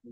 Hey,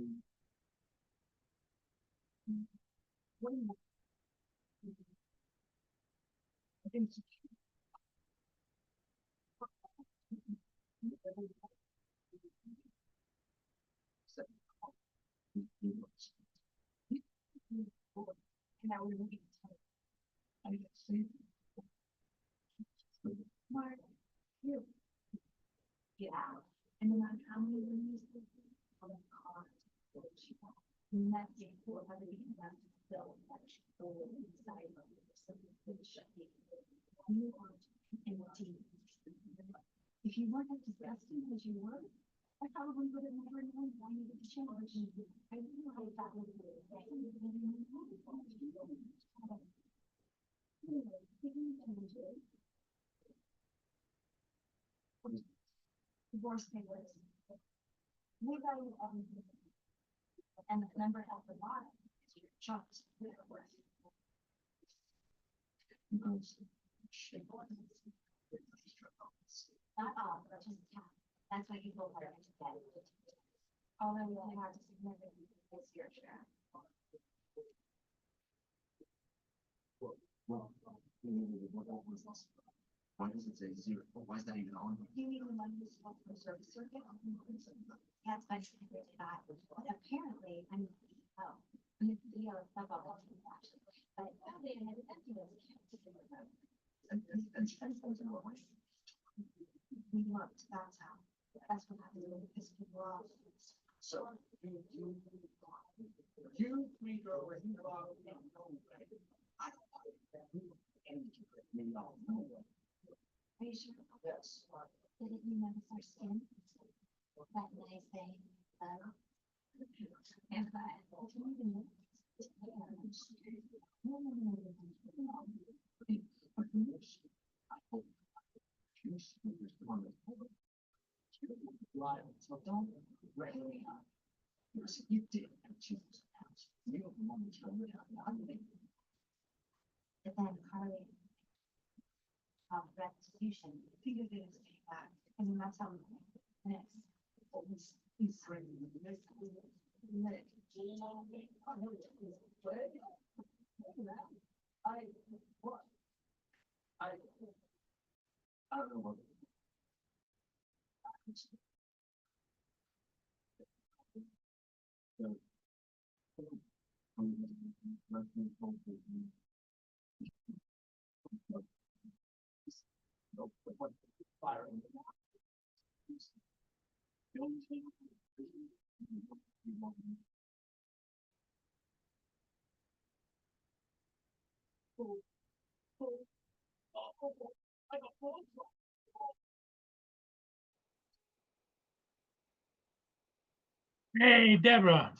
Deborah.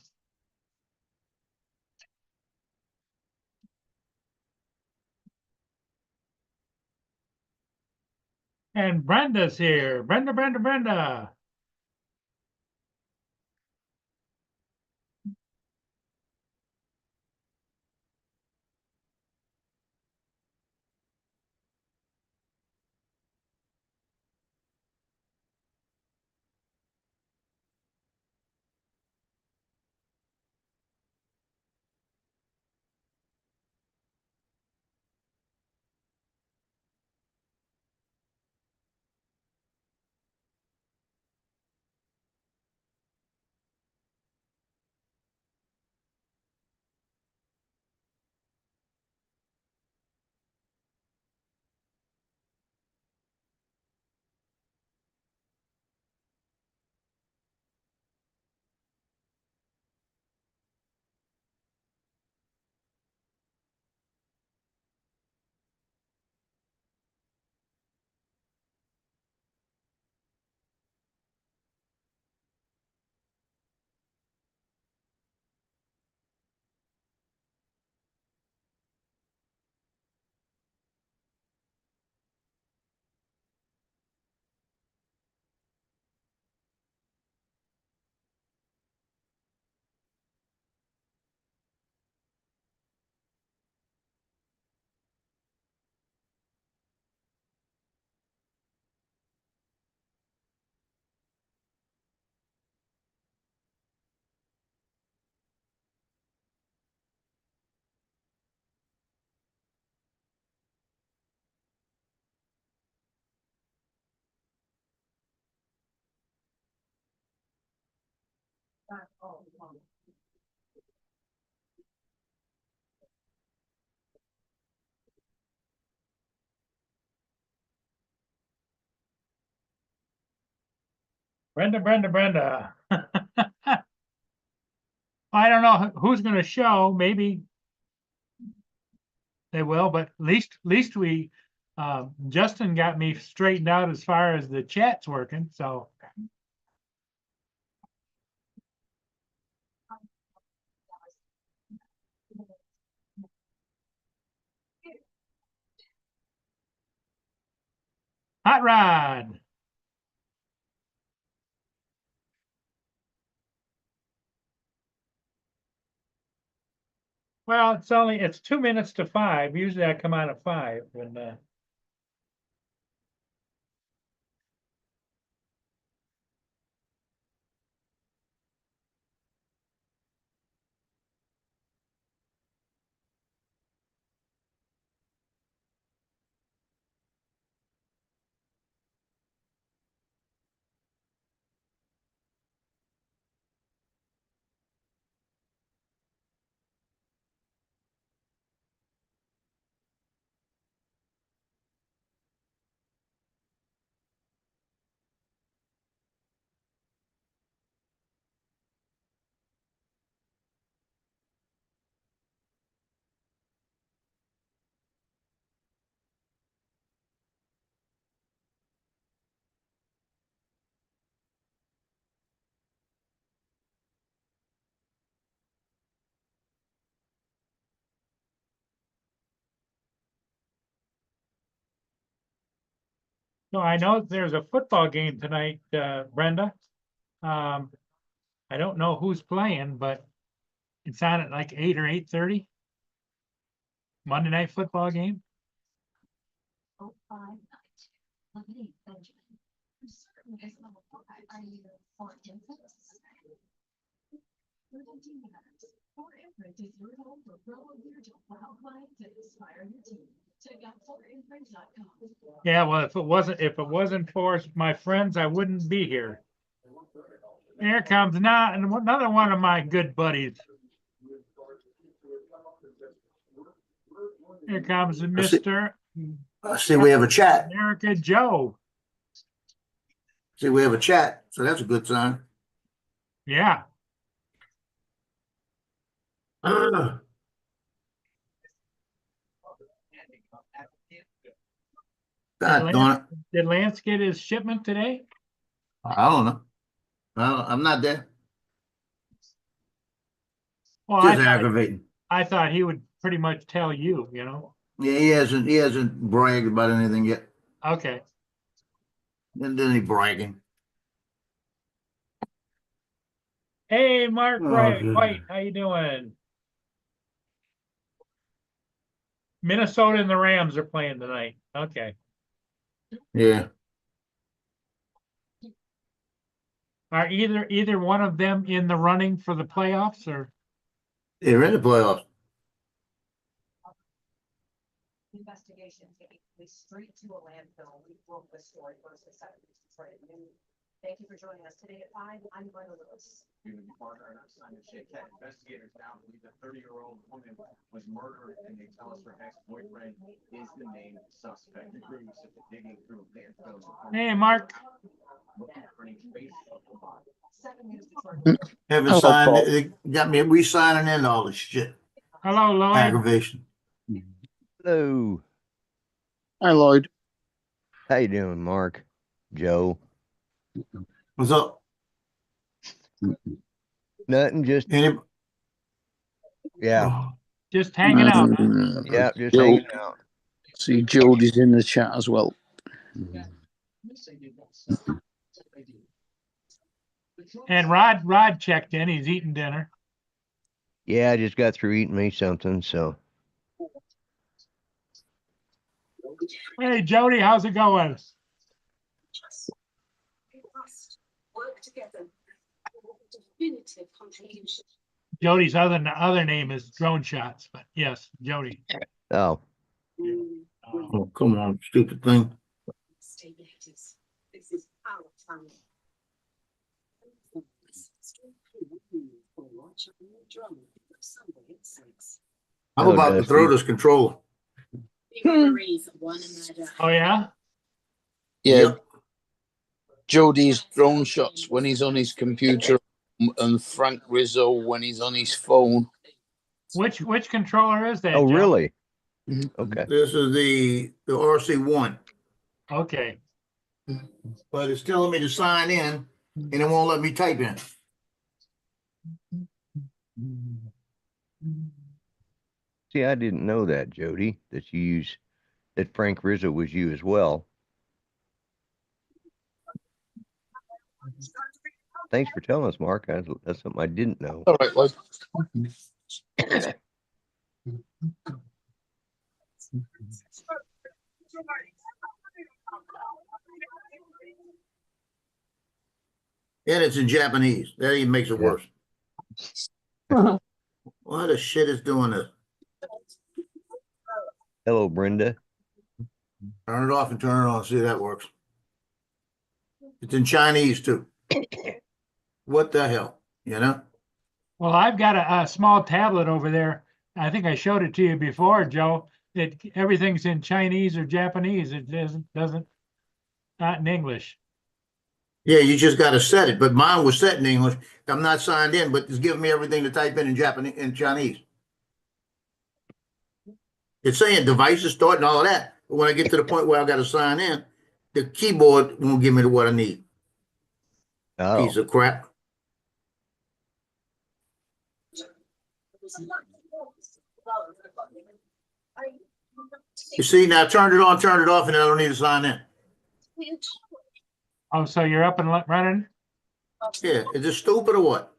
And Brenda's here. Brenda. Brenda. I don't know who's going to show. Maybe they will, but at least we, Justin got me straightened out as far as the chat's working. So Hot Rod. Well, it's 2 minutes to 5. Usually I come on at 5 and so I know there's a football game tonight, Brenda. Um, I don't know who's playing, but it's on at like 8 or 8:30. Monday night football game. Yeah, well, if it wasn't for my friends, I wouldn't be here. Here comes now another one of my good buddies. Here comes Mr. I see we have a chat. America Joe. See, we have a chat, so that's a good sign. Yeah. God darn it. Did Lance get his shipment today? I don't know. Well, I'm not there. Well, Just aggravating. I thought he would pretty much tell you, you know. Yeah, he hasn't bragged about anything yet. Okay. And then he bragging. Hey, Mark Oh, White, how you doing? Minnesota and the Rams are playing tonight. Okay. Yeah. Are either one of them in the running for the playoffs or? They're in the playoffs. Investigation taking place straight to a landfill. We broke the story first this afternoon. Thank you for joining us today at 5. I'm Brenda Lewis. Investigators now believe the 30-year-old woman was murdered, and they tell us her ex-boyfriend is the main suspect. The crews have been digging through landfills. Hey, Mark. Haven't signed it. They got me re-signing in all this shit. Hello, Lloyd. Aggravation. Hello. Hi, Lloyd. How you doing, Mark? Joe? What's up? Nothing, just yeah, Just hanging out. yeah, just Joe. hanging out. See, Jody's in the chat as well. And Rod checked in. He's eating dinner. Yeah, I just got through eating me something, so. Hey, Jody, how's it going? Jody's other name is Drone Shots, but yes, Jody. Oh, Oh, come on, stupid thing. This is our time. I'm Oh, about to Dusty. throw this controller. Oh, yeah? Yeah, Yep. Jody's drone shots when he's on his computer, and Frank Rizzo when he's on his phone. Which controller is that, Oh, Joe? really? Mhm. Okay. This is the RC1, Okay. but it's telling me to sign in and it won't let me type in. See, I didn't know that, Jody, that Frank Rizzo was you as well. Thanks for telling us, Mark. That's something I didn't know. All right, Lloyd. And it's in Japanese. That even makes it Yeah. worse. Why the shit is doing this? Hello, Brenda. Turn it off and turn it on. See if that works. It's in Chinese too. What the hell? You know? Well, I've got a small tablet over there. I think I showed it to you before, Joe. Everything's in Chinese or Japanese. It doesn't, not in English. Yeah, you just got to set it. But mine was set in English. I'm not signed in, but it's giving me everything to type in Japanese and Chinese. It's saying devices start and all of that. But when I get to the point where I got to sign in, the keyboard won't give me what I need. Oh, Piece of crap. You see, now turn it on, turn it off, and I don't need to sign in. Oh, so you're up and running? Yeah, is this stupid or what?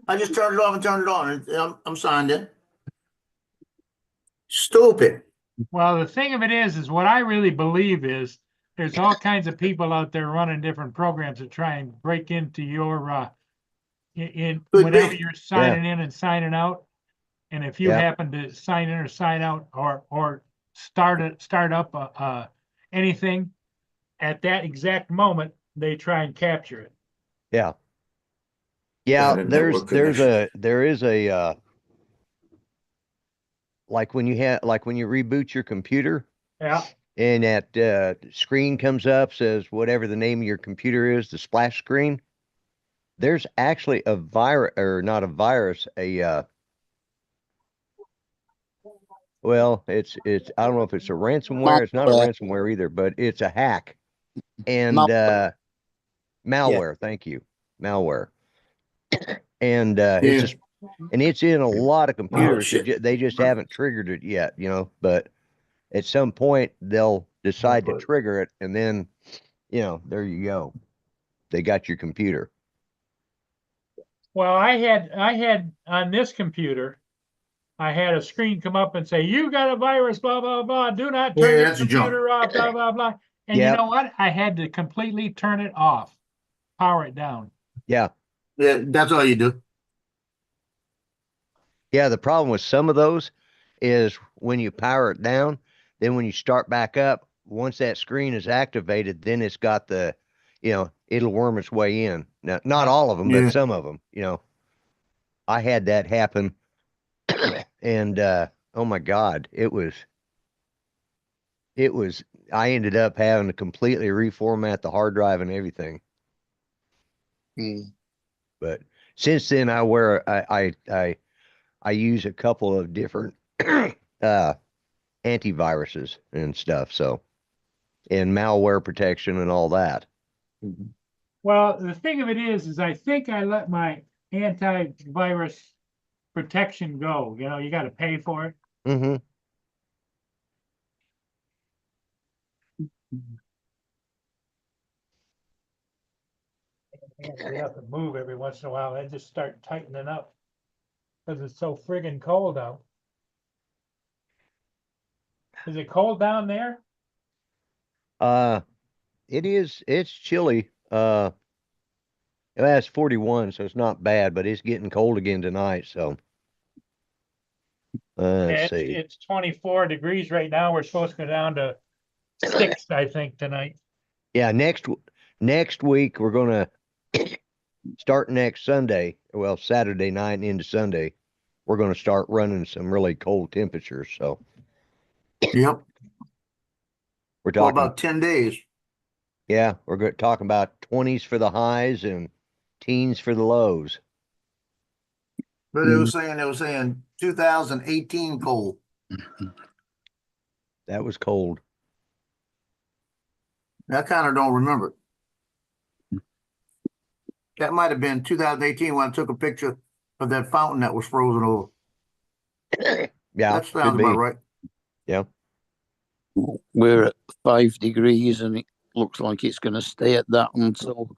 I just turned it off and turned it on, and I'm signed in. Stupid. Well, the thing of it is what I really believe is there's all kinds of people out there running different programs to try and break into your in Could whenever be. you're signing in and signing out. And if you Yeah. happen to sign in or sign out or start up anything at that exact moment, they try and capture it. yeah. Yeah, Got a network connection. there is a like when you reboot your computer Yeah. and that screen comes up, says whatever the name of your computer is, the splash screen. There's actually a virus, or not a virus, well, it's I don't know if it's a ransomware. It's not a Malware. ransomware either, but it's a hack and Malware. malware. Thank you, malware. And Yeah. it's in a lot of computers. shit. They just haven't triggered it yet, but at some point they'll decide to trigger it, and then there you go. They got your computer. Well, I had on this computer, I had a screen come up and say, "You got a virus, blah blah blah. Do not turn Yeah, your that's a junk. computer off, blah blah blah." And you Yep. know what? I had to completely turn it off, power it down. Yeah. Yeah, that's all you do. Yeah, the problem with some of those is when you power it down, then when you start back up, once that screen is activated, then it's got it'll worm its way in. Now, not all of them, Yeah. but some of them, I had that happen and oh my God, I ended up having to completely reformat the hard drive and everything. Mm. But since then I use a couple of different antiviruses and stuff, so, and malware protection and all that. Well, the thing of it is I think I let my antivirus protection go. You got to pay for it. Mm-hmm. We have to move every once in a while. I just start tightening up because it's so friggin' cold out. Is it cold down there? It's chilly. It's 41, so it's not bad, but it's getting cold again tonight, so let's see. It's 24 degrees right now. We're supposed to go down to 6, I think, tonight. Yeah, next week we're gonna starting next Sunday, well, Saturday night and into Sunday, we're going to start running some really cold temperatures. So Yep, we're for talking, about 10 days. yeah, we're going to talk about 20s for the highs and teens for the lows. But they were saying 2018 cold. That was cold. I kind of don't remember it. That might have been 2018 when I took a picture of that fountain that was frozen over. Yeah, That could sounds be. about right. Yeah. We're at 5 degrees and it looks like it's going to stay at that until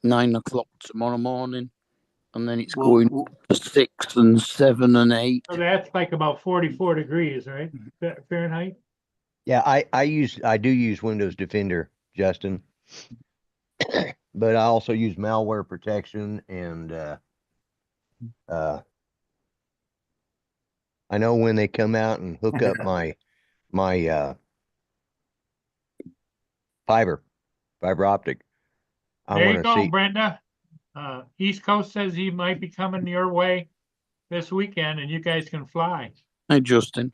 9 o'clock tomorrow morning. And then it's Well, going to 6 and 7 and 8. So that's like about 44 degrees, right? Fahrenheit? Yeah, I do use Windows Defender, Justin. But I also use malware protection and I know when they come out and hook up my fiber optic, I There you want to go, see. Brenda. East Coast says he might be coming your way this weekend and you guys can fly. Hey, Justin.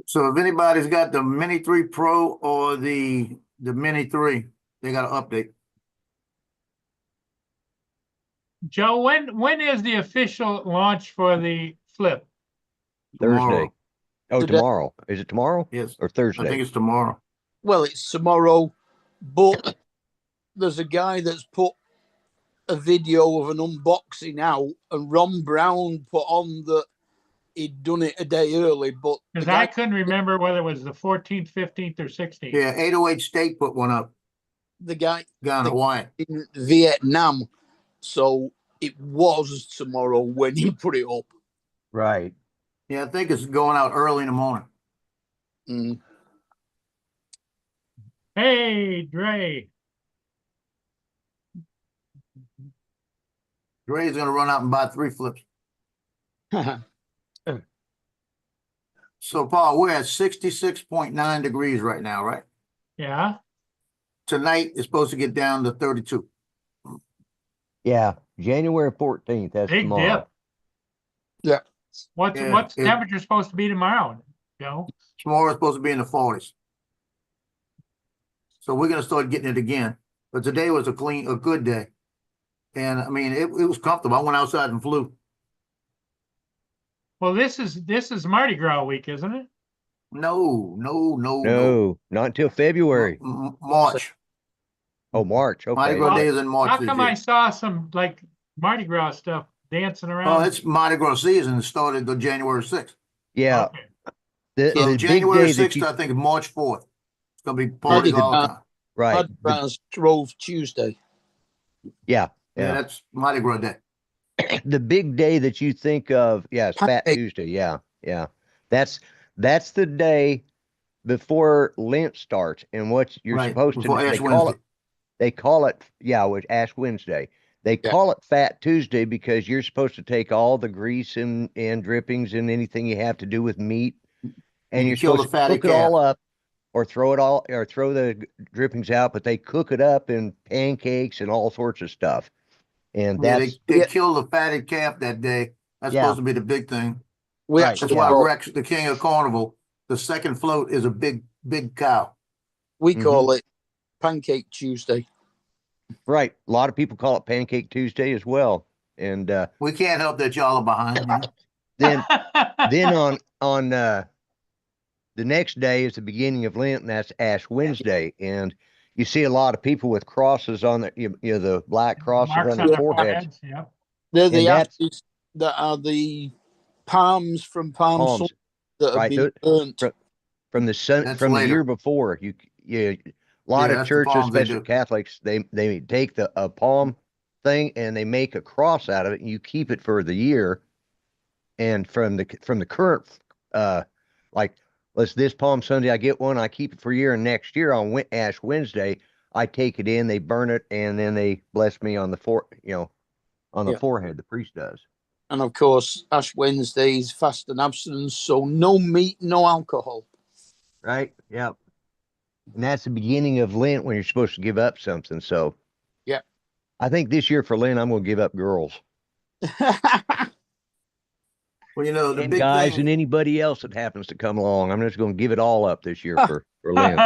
so if anybody's got the Mini 3 Pro or the Mini 3, they got an update. Joe, when is the official launch for the Flip? Thursday. Tomorrow. Oh, Today. tomorrow. Is it tomorrow Yes, or I Thursday? think it's tomorrow. Well, it's tomorrow, but there's a guy that's put a video of an unboxing out, and Ron Brown put on that he'd done it a day early, but the Because I guy, couldn't remember whether it was the 14th, 15th, or 16th. Yeah, 808 State put one up. the guy Guy in Hawaii. in Vietnam, so it was tomorrow when he put it up. Right. Yeah, I think it's going out early in the morning. Mm. Hey, Dre. Dre's gonna run out and buy 3 flips. So Paul, we're at 66.9 degrees right now, right? Yeah. Tonight it's supposed to get down to 32. Yeah. January 14th. That's Big tomorrow. dip. Yeah. What's Yeah, the temperature supposed to be tomorrow, Joe? Tomorrow it's supposed to be in the 40s. So we're gonna start getting it again. But today was a good day. And I mean, it was comfortable. I went outside and flew. Well, this is Mardi Gras week, isn't it? No. No, not until February. March. Oh, March. Mardi Okay. Gras Day is in March How this come year. I saw some like Mardi Gras stuff dancing Oh, around? it's Mardi Gras season. It started on January 6th. Yeah. Okay. The So big January day that 6th, you, I think, is March 4th. It's gonna be parties all the time. right. Mardi drove Tuesday. Yeah. Yeah, that's Mardi Gras Day. The big day that you think of, yeah, it's Fat Hey. Tuesday. Yeah. That's the day before Lent starts, and what you're Right, supposed to before do, Ash they call Wednesday. it, yeah, with Ash Wednesday. They Yeah. call it Fat Tuesday because you're supposed to take all the grease and drippings and anything you have to do with meat, and You you're kill the supposed to fatty cook it all calf. up, or throw the drippings out, but they cook it up in pancakes and all sorts of stuff. And Yeah, that's they kill the fatted calf that day. That's Yeah. supposed to be the big thing. We Right, actually That's why yeah. Rex, the king of carnival, the second float is a big cow. we Mhm. call it Pancake Tuesday. right. A lot of people call it Pancake Tuesday as well. And We can't help that y'all are behind. You know? then on the next day is the beginning of Lent, and that's Ash Wednesday. And you see a lot of people with crosses on their, the black crosses Marks on on their their foreheads. foreheads. Yeah. They're the And that's- ashes that are the palms from Palm Palms, Sunday that have right, been burnt. from the That's from the later. year before. A lot Yeah, of that's the churches, palms they especially do. Catholics, they take a palm thing and they make a cross out of it, and you keep it for the year. And from the current, like, this Palm Sunday, I get one, I keep it for a year, and next year on Ash Wednesday, I take it in, they burn it, and then they bless me on the Yeah. forehead. The priest does. And of course, Ash Wednesday is fast and abstinence, so no meat, no alcohol. Right? Yeah. And that's the beginning of Lent when you're supposed to give up something. So Yeah. I think this year for Lent, I'm going to give up girls Well, you know, the and big guys thing, and anybody else that happens to come along. I'm just going to give it all up this year for Lent.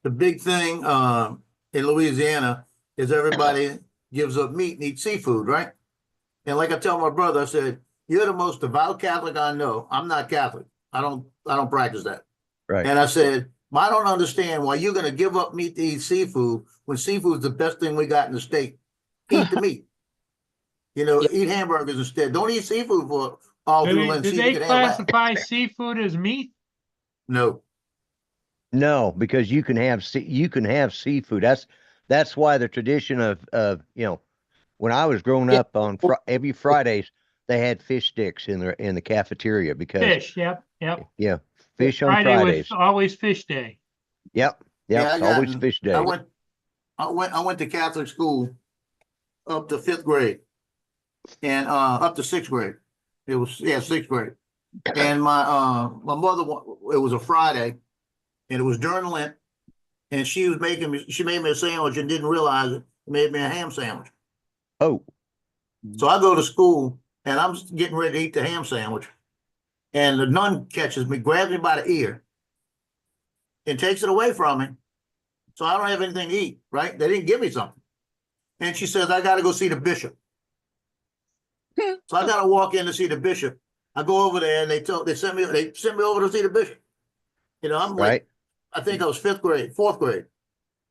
the big thing, in Louisiana is everybody gives up meat and eats seafood, right? And like I tell my brother, I said, "You're the most devout Catholic I know. I'm not Catholic. I don't practice that." Right. And I said, "I don't understand why you're going to give up meat to eat seafood when seafood's the best thing we got in the state. Eat the meat. You know, Yeah. eat hamburgers instead. Don't eat seafood for all through Lent. Do See if they you can handle that." classify seafood as meat? No. No, because you can have seafood. That's why the tradition of when I was growing Yeah. up on every Fridays they had fish sticks in the cafeteria because Fish, yep. yeah, fish on Friday was Fridays. always fish day. Yep, Yeah, always fish day. I went to Catholic school up to 5th grade and up to 6th grade. It was 6th grade. And my mother, it was a Friday and it was during Lent, and she made me a sandwich and didn't realize it. Made me a ham sandwich. Oh, So I go to school and I'm getting ready to eat the ham sandwich. And the nun catches me, grabs me by the ear, and takes it away from me. So I don't have anything to eat, right? They didn't give me something. And she says, "I got to go see the bishop." So I got to walk in to see the bishop. I go over there and they sent me over to see the bishop. You know, I'm like, right. I think I was 4th grade.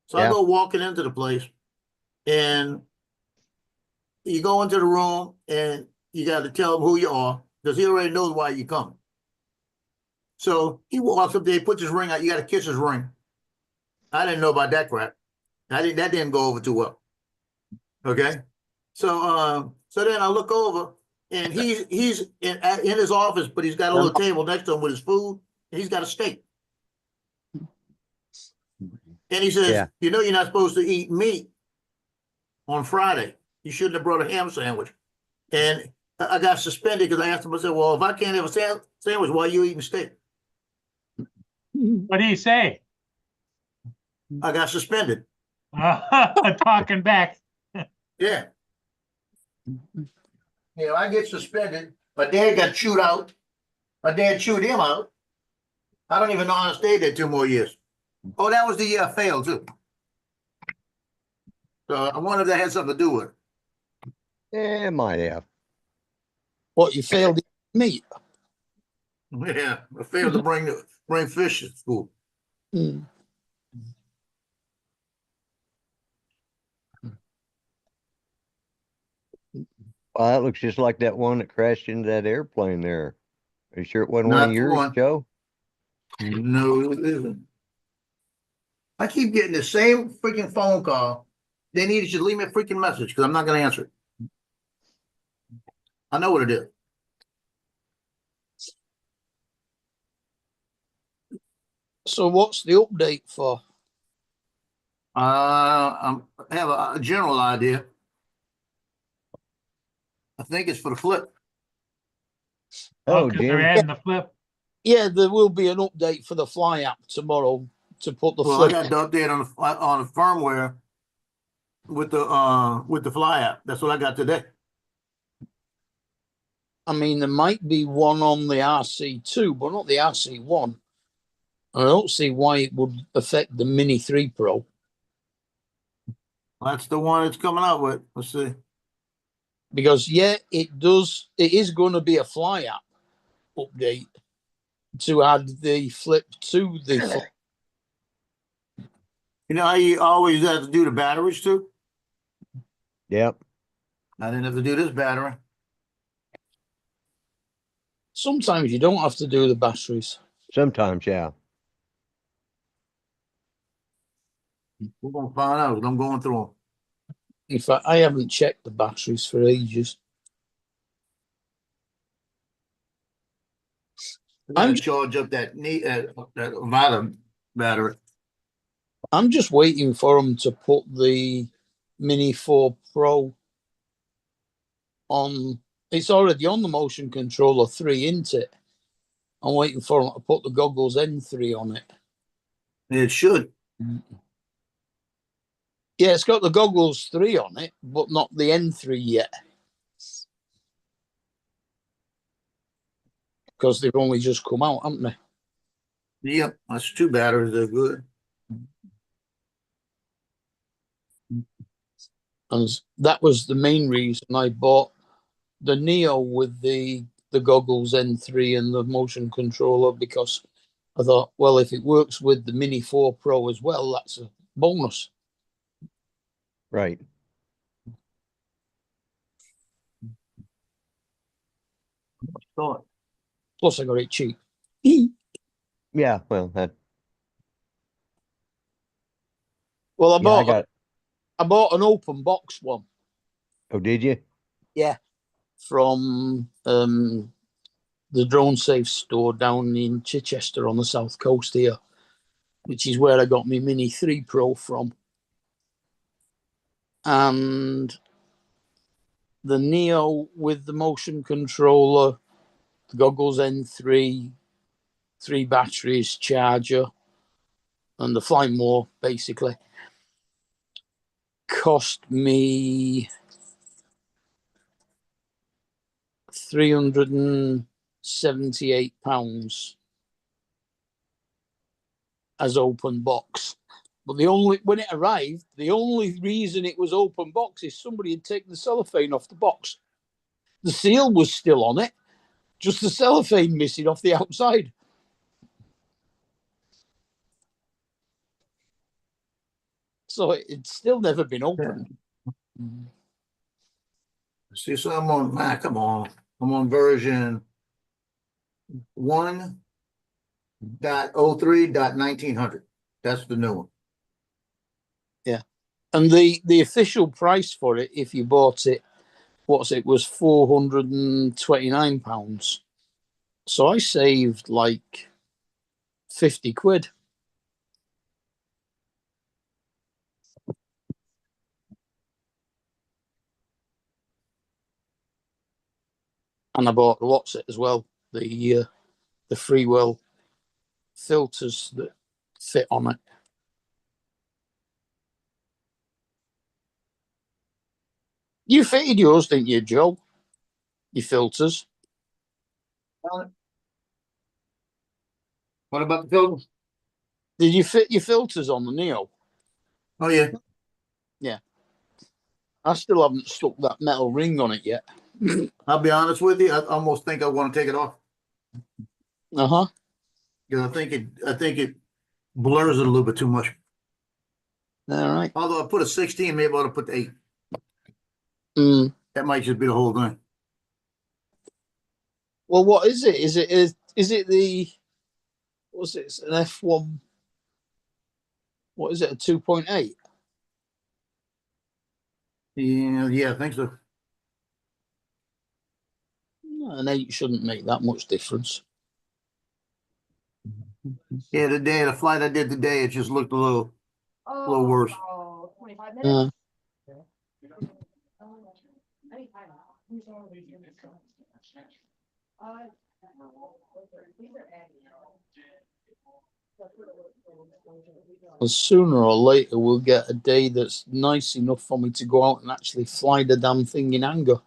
So I Yeah. go walking into the place and you go into the room and you got to tell him who you are because he already knows why you come. So he walks up there, he puts his ring out. You got to kiss his ring. I didn't know about that crap. That didn't go over too well. Okay. So then I look over and he's in his office, but he's got a little table next to him with his food and he's got a steak. And he says, Yeah. "You know, you're not supposed to eat meat on Friday. You shouldn't have brought a ham sandwich." And I got suspended because I asked him, I said, "Well, if I can't have a sandwich, why are you eating steak?" What do you say? I got suspended. Talking back. Yeah. You know, I get suspended. My dad got chewed out. My dad chewed him out. I don't even know how I stayed there 2 more years. Oh, that was the year I failed too. So I wonder if that had something to do with it. It might have. What, you failed to eat meat? Yeah, I failed to bring fish to school. Mm. Well, that looks just like that one that crashed into that airplane there. Are you sure it wasn't one Not of yours, one. Joe? No, it isn't. I keep getting the same freaking phone call. They needed you to leave me a freaking message because I'm not going to answer it. I know what it is. So what's the update for? I have a general idea. I think it's for the flip. Oh, because they're Jim. adding the flip. Yeah, there will be an update for the Fly app tomorrow to put the Well, I flip. got the update on the firmware with the Fly app. That's what I got today. I mean, there might be one on the RC2, but not the RC1. I don't see why it would affect the Mini 3 Pro. That's the one it's coming out with. Let's see. Because, yeah, it does. It is going to be a Fly app update to add the flip to the flip. You know how you always have to do the batteries too? Yep. I didn't have to do this battery. Sometimes you don't have to do the batteries. Sometimes, yeah. We're gonna find out. 'Cause I'm going through them. In fact, I haven't checked the batteries for ages. I'm charge up that Vita battery. I'm just waiting for them to put the Mini 4 Pro on. It's already on the motion controller 3, isn't it? I'm waiting for them to put the goggles N3 on it. It should. Yeah, it's got the Goggles 3 on it, but not the N3 yet. Because they've only just come out, haven't they? Yep, that's two batteries. They're good. And that was the main reason I bought the Neo with the Goggles N3 and the motion controller, because I thought, well, if it works with the Mini 4 Pro as well, that's a bonus. Right. Thought. Plus, I got it cheap. Yeah. Well, that. Well, Yeah, I bought an open box one. Oh, did you? Yeah, from the Drone Safe store down in Chichester on the south coast here, which is where I got my Mini 3 Pro from. And the Neo with the motion controller, the Goggles N3, 3 batteries, charger, and the Fly More basically cost me £378 as open box. But when it arrived, the only reason it was open box is somebody had taken the cellophane off the box. The seal was still on it, just the cellophane missing off the outside. So it's still never been opened. See, so I'm on Mac. I'm on version 1.03.1900. That's the new one. Yeah. And the official price for it, if you bought it, was £429. So I saved like 50 quid. And I bought what's it as well, the Freewell filters that fit on it. You fitted yours, didn't you, Joe? Your filters. What about the filters? Did you fit your filters on the Neo? Oh yeah. Yeah. I still haven't stuck that metal ring on it yet. I'll be honest with you. I almost think I want to take it off Uh-huh. because I think it blurs it a little bit too much. All right. Although I put a 16, maybe I ought to put the 8. That might just be the whole thing. Well, what is it? Is it the what's it? It's an F1. What is it? A 2.8? Yeah, I think so. An 8 shouldn't make that much difference. Yeah, the flight I did today, it just looked a little worse. 25 minutes. Well, sooner or later, we'll get a day that's nice enough for me to go out and actually fly the damn thing in anger.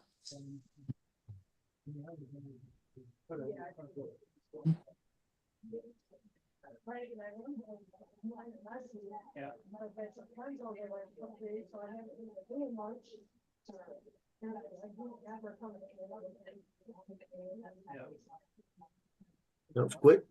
That was quick.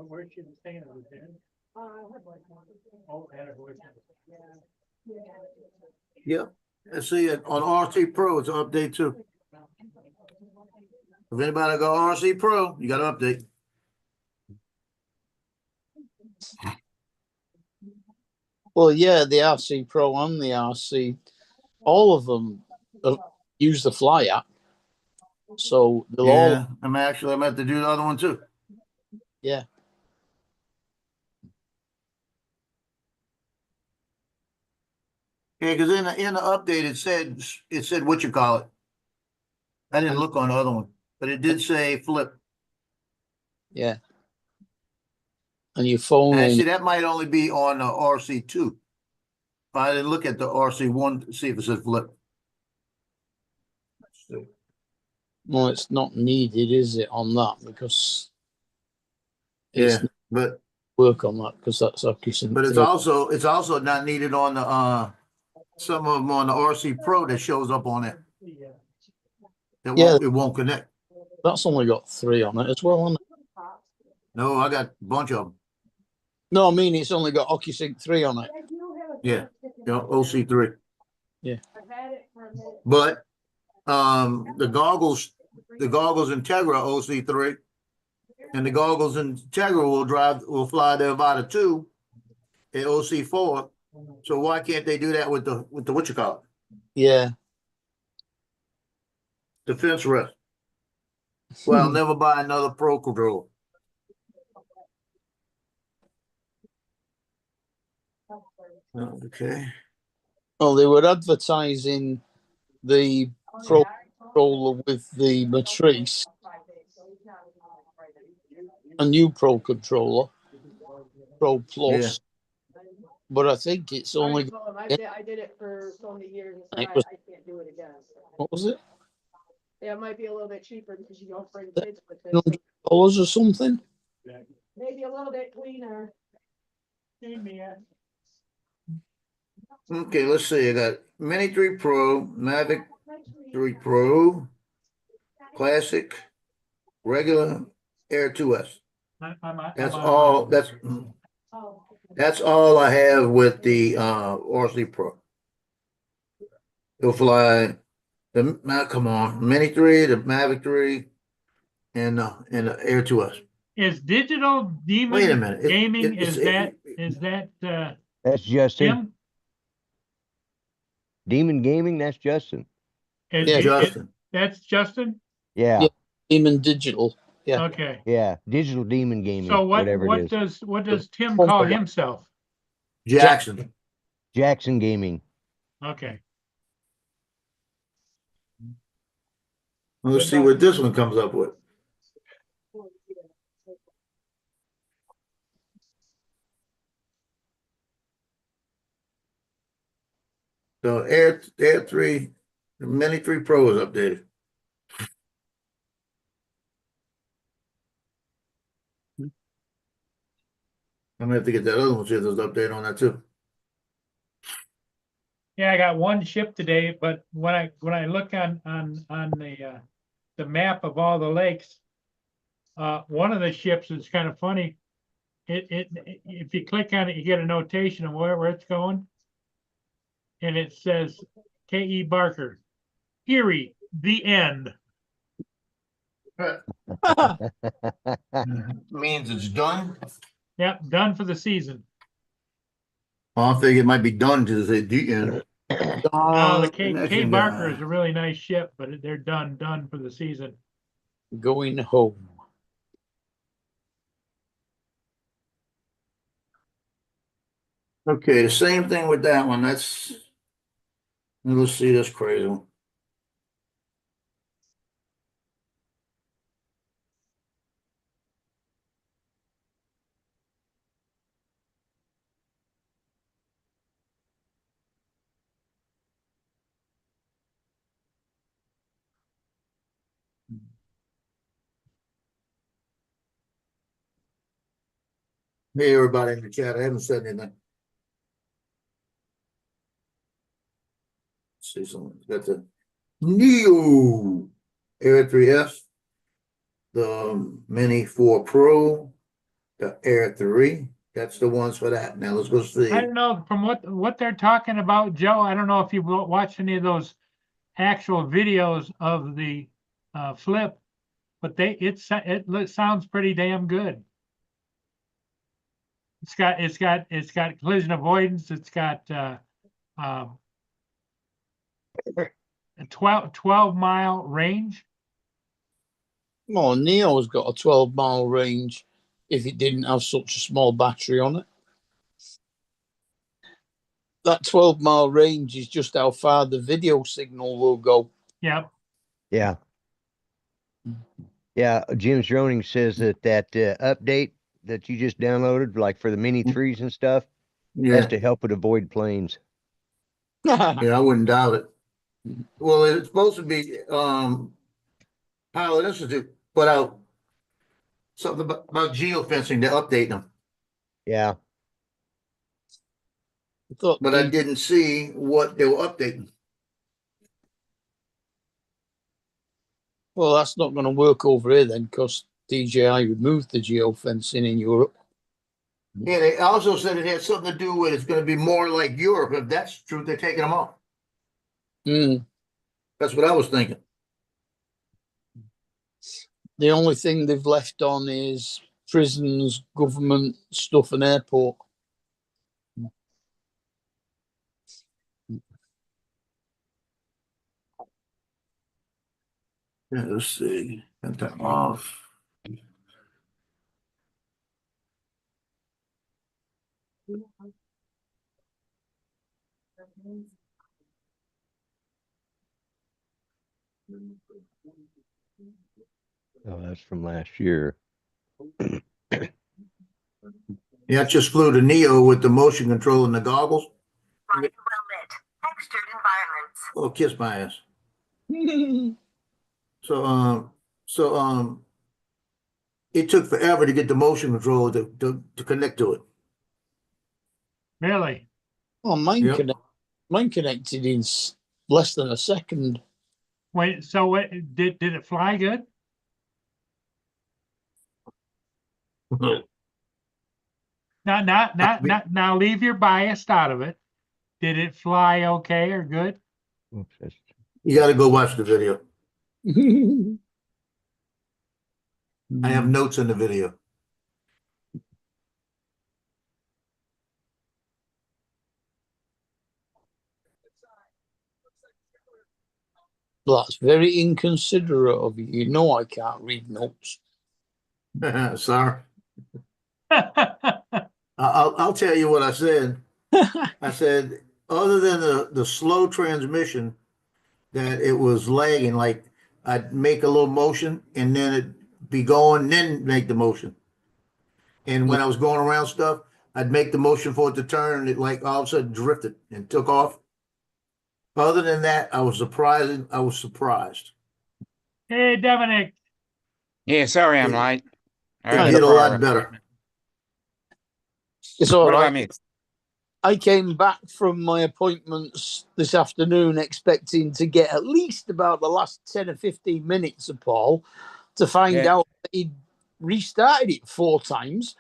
Where's she staying? Oh, had a voice. Yep. Let's see it on RC Pro. It's an update too. If anybody got RC Pro, you got an update. Well, yeah, the RC Pro and the RC, all of them use the Fly app. So they'll all. Yeah, I'm have to do the other one too. Yeah. Yeah, because in the update it said what you call it. I didn't look on the other one, but it did say flip. Yeah. And your phone And only, see, that might only be on the RC2. I didn't look at the RC1 to see if it says flip. no, it's not needed, is it, on that? Because it's Yeah, not but work on that because that's occupancy. it's also not needed on the some of them on the RC Pro that shows up on it. It won't connect. That's only got 3 on it as well, hasn't it? No, I got a bunch of them. No, I mean it's only got OcuSync 3 on it. Yeah, OC3. Yeah. But the goggles Integra OC3 and the goggles Integra will fly to about a 2 at OC4. So why can't they do that with the what you call it? Yeah. Defense rest. Well, I'll never buy another Pro controller. Okay. Well, they were advertising the Pro controller with the Matrice, a new Pro controller, Pro Plus. But I think it's only. I did it for so many years. So It I was- can't do it again. So. What was it? Yeah, it might be a little bit cheaper because you don't bring kids with it. $100 or something? Maybe a little bit cleaner. Okay, let's see. I got Mini 3 Pro, Mavic 3 Pro, Classic, regular, Air 2S. That's all. That's all I have with the RC Pro. It'll fly come on, Mini 3, the Mavic 3, and the Air 2S. Is Digital Demon Wait a minute. Gaming, is that That's Justin. Tim? Demon Gaming, that's Justin. Yeah, Justin. That's Justin? Yeah, Yeah. Demon Digital. Yeah. Okay. yeah. Digital Demon Gaming, So whatever it is. what does Tim call himself? Jackson. Jackson Gaming. Okay. Let's see what this one comes up with. So Air 3, the Mini 3 Pro is updated. I'm gonna have to get that other one, see if there's an update on that too. Yeah, I got one ship today, but when I look on the map of all the lakes, one of the ships is kind of funny. If you click on it, you get a notation of where it's going. And it says K.E. Barker, Erie, the end. Means it's done. Yep, done for the season. I think it might be done to say the end. The K. Barker is a really nice ship, but they're done for the season. Going home. Okay, the same thing with that one. Let's see this crazy one. Hey, everybody in the chat, I haven't said anything. Let's see something. Got the Neo Air 3S, the Mini 4 Pro, the Air 3. That's the ones for that. Now let's go see. I don't know, from what they're talking about, Joe, I don't know if you've watched any of those actual videos of the flip, but it sounds pretty damn good. It's got collision avoidance. It's got a 12-mile range. Well, Neo's got a 12-mile range if it didn't have such a small battery on it. That 12-mile range is just how far the video signal will go. Yep. Yeah. Yeah, Jim's Droning says that update that you just downloaded, like for the Mini 3s and stuff, has Yeah, to help it avoid planes. yeah, I wouldn't doubt it. Well, it's supposed to be, Pilot Institute put out something about geofencing, they're updating them, Yeah. I thought but I didn't see what they were updating. well, that's not going to work over here then, because DJI removed the geofencing in Europe. Yeah, they also said it had something to do with it's gonna be more like Europe. If that's true, they're taking them off. Mm. That's what I was thinking. The only thing they've left on is prisons, government stuff, and airport. Yeah, let's see. Got that off. Oh, that's from last year. Yeah, I just flew to Neo with the motion control and the goggles. Well-lit, textured environments. Oh, kiss my ass. So, it took forever to get the motion control to connect to it. Really? Well, Yep. mine connected in less than a second. Wait, so what, did it fly good? Now leave your bias out of it. Did it fly okay or good? Oops, that's- You gotta go watch the video. I have notes in the video. That's very inconsiderate of you. You know I can't read notes. Sorry. I'll tell you what I said. I said, other than the slow transmission, that it was lagging, like I'd make a little motion and then it'd be going, then make the motion. And when I was going around stuff, I'd make the motion for it to turn and it like all of a sudden drifted and took off. Other than that, I was surprised. Hey, Dominic. Yeah, sorry I'm Yeah. late. It did a lot better. It's all What have I right. missed? I came back from my appointments this afternoon expecting to get at least about the last 10 or 15 minutes of Paul to find Yeah. out that he'd restarted it 4 times.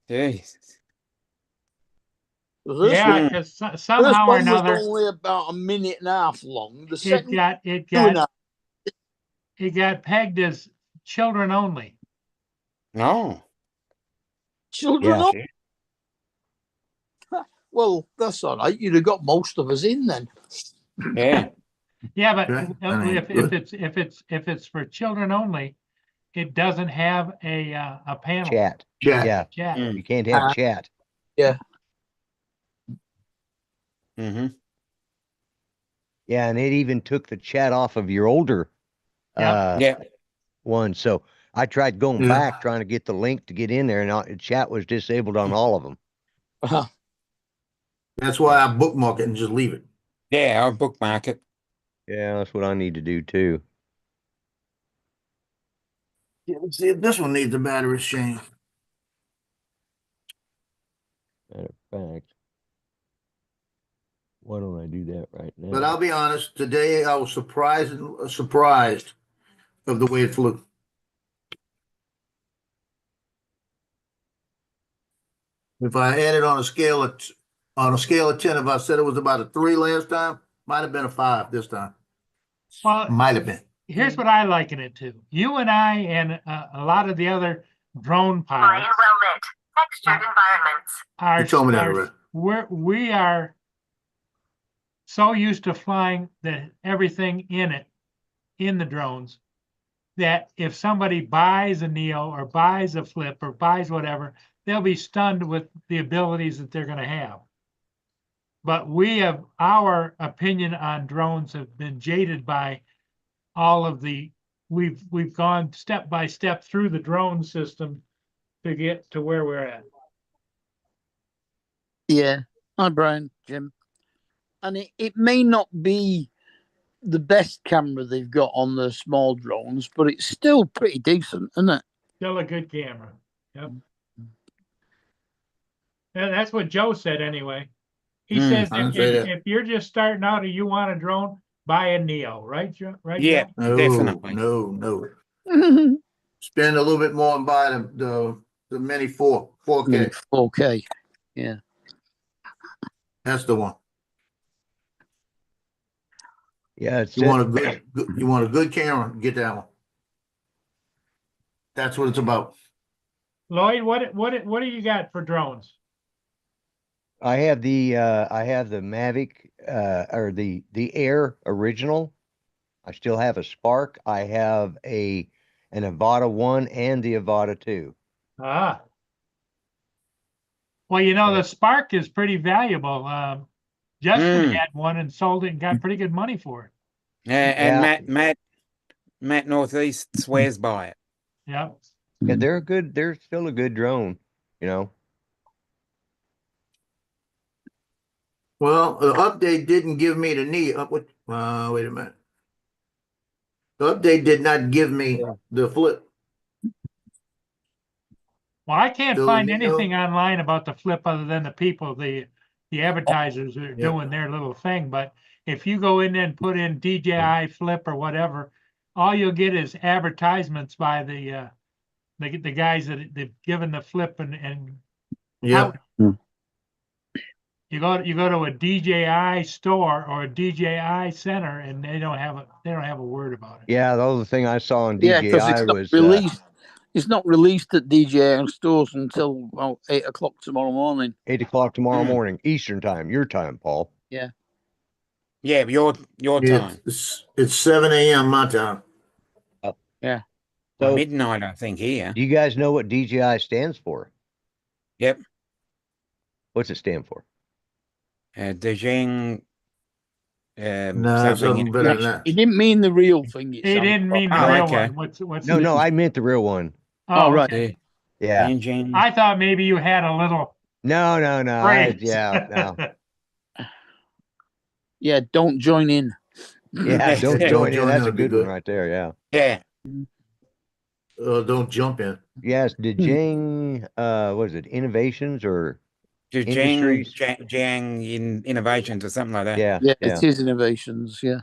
Jesus. The first Yeah, one, because first somehow or one was another, only about a minute and a half long. The it second got, two and a half. it got pegged as children only. No. Children Yeah. up. Well, that's all right. You'd have got most of us in then. Yeah. Yeah, but Okay, I mean, if it's for children only, it doesn't have a panel. Chat. Chat. Yeah. Chat. Mm. You can't have chat. Mm-hmm. Yeah, and it even took the chat off of your older Yeah. Yeah. one. So I tried going Yeah. back trying to get the link to get in there, and chat was disabled on all of them. That's why I bookmark it and just leave it. Yeah, I'll bookmark it. Yeah, that's what I need to do too. Yeah, let's see if this one needs a battery change. Matter of fact, why don't I do that right now? But I'll be honest, today I was surprised of the way it flew. If I had it on a scale of 10, if I said it was about a 3 last time, might have been a 5 this time. Well, Might have been. here's what I liken it to. You and I and a lot of the other drone Fly in pilots well-lit, textured environments. are, You told me that already. we are so used to flying everything in the drones that if somebody buys a Neo or buys a Flip or buys whatever, they'll be stunned with the abilities that they're gonna have. But our opinion on drones have been jaded by all of we've gone step by step through the drone system to get to where we're at. Yeah. Hi, Brian, Jim. And it may not be the best camera they've got on the small drones, but it's still pretty decent, isn't it? Still a good camera. Yep. And that's what Joe said anyway. He says I didn't say that. if you're just starting out and you want a drone, buy a Neo, right, Joe? Right, Yeah, Joe? No, definitely. no. Spend a little bit more and buy the Mini 4K. 4K. Yeah. That's the one. Yeah, it's You want a good camera, get that one. That's what it's about. Lloyd, what do you got for drones? I have the Mavic or the Air original. I still have a Spark. I have an Avata 1 and the Avata 2. Ah. Well, the Spark is pretty valuable. Justin had one and sold it and got pretty good money for it. And Matt Northeast swears by it. Yeah. Yeah, they're still a good drone, Well, the update didn't give me the need. Wait a minute. The update did not give me the Flip. Well, I can't So, find anything online about the Flip other than the advertisers are doing their little thing. But if you go in there and put in DJI Flip or whatever, all you'll get is advertisements by the guys that they've given the Flip and Yeah. you go to a DJI store or a DJI center and they don't have a word about it. Yeah, the other thing I saw on Yeah, DJI because it's not was released. It's not released at DJI stores until 8 o'clock tomorrow morning. 8 o'clock tomorrow morning, Eastern time, your time, Paul. Yeah. Yeah, your time. It's 7 a.m. my time. Yeah. So, midnight, I think, here. Do you guys know what DJI stands for? Yep. What's it stand for? Dejing. Something better than that. He didn't mean the real thing. He didn't mean the real one. What's No, I meant the real one. Oh, right. Okay. Yeah. I thought maybe you had a little. No. Yeah, don't join in. Yeah, don't join in. That's a be good one right there. Yeah. Yeah. Don't jump in. Yes, Dejing, what is it? Innovations or Dejing Innovations or something like that. Yeah. It is Innovations. Yeah.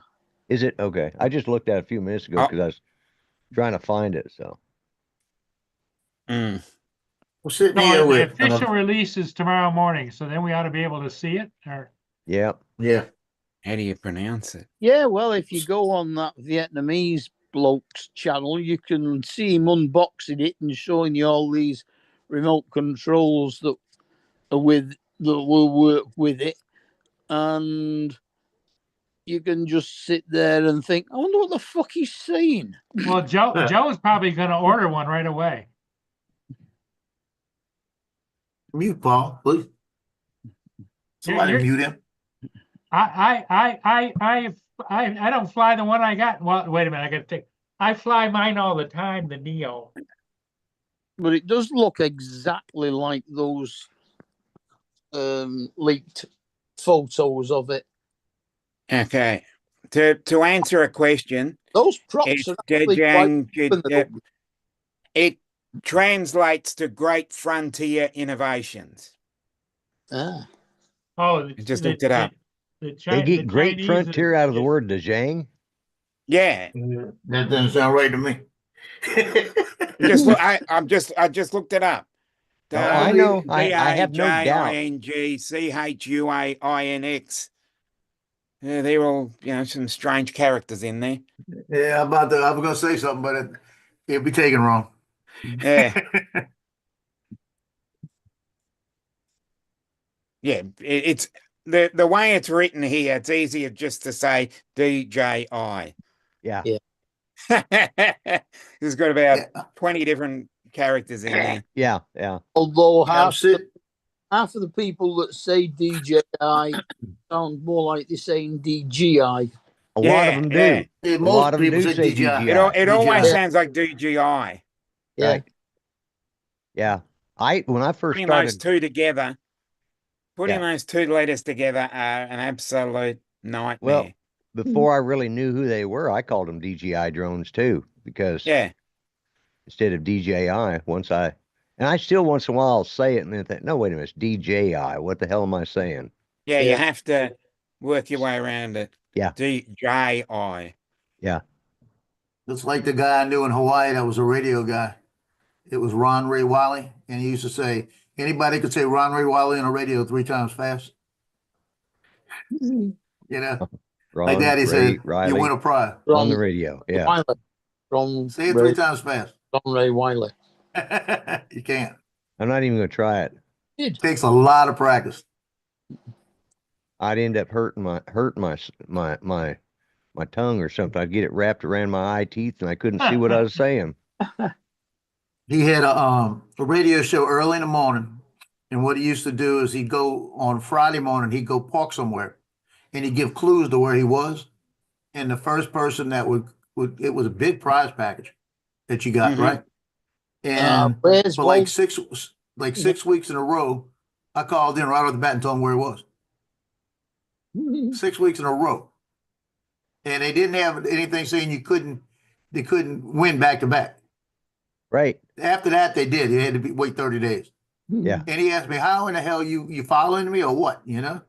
Is it? Okay. I just looked at it a few minutes ago because I was trying to find it. So. We're sitting No, here the with official release is tomorrow morning, so then we ought to be able to see it. Or Yeah. How do you pronounce it? Yeah, well, if you go on that Vietnamese bloke's channel, you can see him unboxing it and showing you all these remote controls that will work with it, and you can just sit there and think, I wonder what the fuck he's saying. well, Joe's probably going to order one right away. Mute Paul, please. Somebody mute him. I don't fly the one I got. Well, wait a minute, I got to take. I fly mine all the time, the Neo. But it does look exactly like those leaked photos of it. Okay. To answer a question, Those props are actually it translates to Great Frontier Innovations. Ah. Oh, I just looked it up. They get Great Frontier out of the word Dejang. Yeah. That doesn't sound right to me. I just looked it up. I know. I have no doubt. DAJINGCHUAINX. Yeah, they're all, some strange characters in there. Yeah, I was gonna say something, but it'll be taken wrong. Yeah. Yeah, it's the way it's written here, it's easier just to say DJI. Yeah. There's got about Yeah. 20 different characters in there. Yeah, yeah. Although Yeah, I'm sitting, half of the people that say DJI sound more like they're saying DGI. A lot of Yeah, them yeah. do. yeah, A most lot of them people do say say DJI. It, DGI. it always DJI. sounds like DGI. Yeah. Right. Yeah. When I first Putting those started, two together, putting Yeah. those two letters together are an absolute nightmare. well, before I really knew who they were, I called them DJI drones too, because Yeah, instead of DJI, and I still once in a while I'll say it and then think, no, wait a minute, it's DJI. What the hell am I saying? yeah, you Yeah. have to work your way around it. Yeah. DJI. Yeah. It's like the guy I knew in Hawaii that was a radio guy. It was Ron Ray Wiley, and he used to say, anybody could say Ron Ray Wiley on the radio 3 times fast. You know, Ron, like that, he Ray, said, Riley you win a prize. on the radio. Yeah. Wiley. From Say it 3 times fast. Ron Ray Wiley. You can't. I'm not even going to try it. Did. Takes a lot of practice. I'd end up hurting my tongue or something. I'd get it wrapped around my eye teeth and I couldn't see what I was saying. He had a radio show early in the morning, and what he used to do is he'd go on Friday morning, he'd go park somewhere, and he'd give clues to where he was, and the first person that would it was a big prize package that you got, Mhm. right? And where's for like Walt? 6 weeks in a row, I called in right off the bat and told him where he was. 6 weeks in a row, and they didn't have anything saying they couldn't win back to back. Right. After that, they did. They had to wait 30 days. Yeah. And he asked me, how in the hell you following me or what, you know?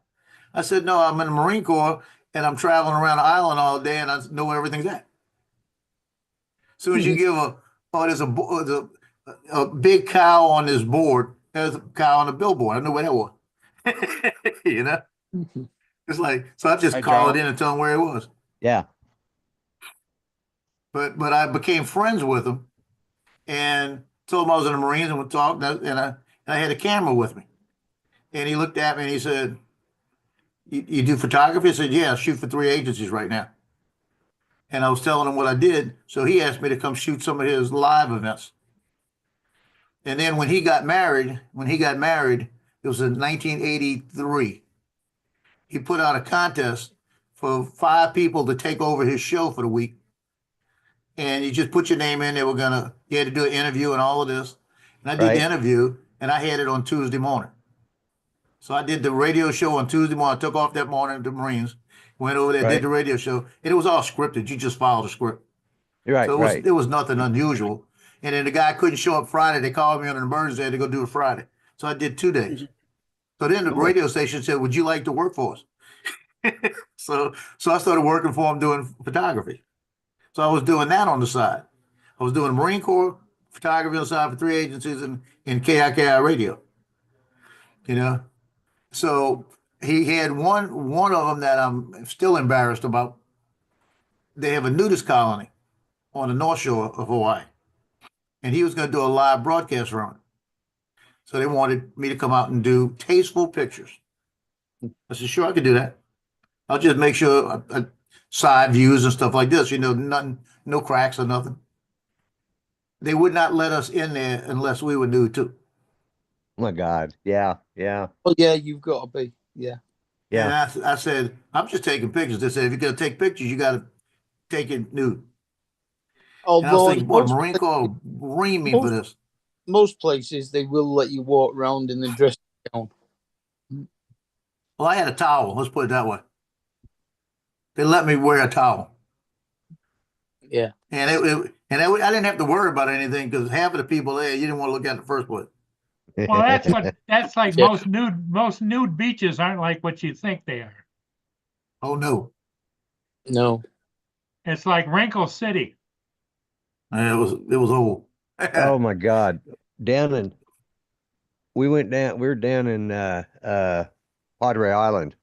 I said, no, I'm in the Marine Corps and I'm traveling around the island all day and I know where everything's at. As soon as you give there's a big cow on this board, there's a cow on the billboard. I know where that was. You know? It's like, so I just Hey, called Joe. in and told him where it was. Yeah. But I became friends with him and told him I was in the Marines and would talk, and I had a camera with me. And he looked at me and he said, you do photography? I said, yeah, I shoot for 3 agencies right now. And I was telling him what I did. So he asked me to come shoot some of his live events. And then when he got married, it was in 1983. He put out a contest for 5 people to take over his show for the week. And you just put your name in. You had to do an interview and all of this. And I did Right. the interview and I had it on Tuesday morning. So I did the radio show on Tuesday morning. I took off that morning to the Marines, went over there, Right. did the radio show. And it was all scripted. You just followed the script. Right. So Right. it was nothing unusual. And then the guy couldn't show up Friday. They called me on an emergency. I had to go do it Friday. So I did 2 days. So then the Cool. radio station said, would you like to work for us? So I started working for him doing photography. So I was doing that on the side. I was doing Marine Corps photography on the side for 3 agencies in KIKI radio. You know? So he had one of them that I'm still embarrassed about. They have a nudist colony on the North Shore of Hawaii. And he was going to do a live broadcast from it. So they wanted me to come out and do tasteful pictures. I said, sure, I could do that. I'll just make sure side views and stuff like this, nothing, no cracks or nothing. They would not let us in there unless we were nude too. Oh my God. Yeah. Yeah. Oh yeah, you've got to be. Yeah. Yeah. And I said, I'm just taking pictures. They said, if you're going to take pictures, you got to take it nude. And I was Although thinking, boy, Marine Corps will ream me for this. most places they will let you walk around in the dress gown. Well, I had a towel. Let's put it that way. They let me wear a towel. Yeah. And I didn't have to worry about anything because half of the people there, you didn't want to look at in the first place. Well, that's like Yeah. most nude beaches aren't like what you think they are. Oh, no. No. It's like Wrinkle City. It was old. Oh my God. We were down in Padre Island.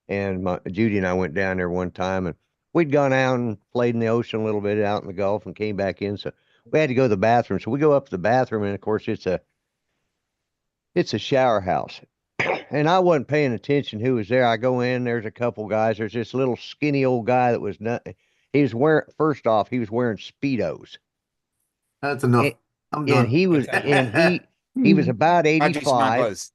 And Judy and I went down there one time and we'd gone out and played in the ocean a little bit out in the Gulf and came back in. So we had to go to the bathroom. So we go up to the bathroom and of course it's a shower house. And I wasn't paying attention who was there. I go in, there's a couple guys. There's this little skinny old guy that was he was wearing, first off, he was wearing Speedos. That's enough. And, I'm and done. he was, and he was about Audrey's my 85, buzz.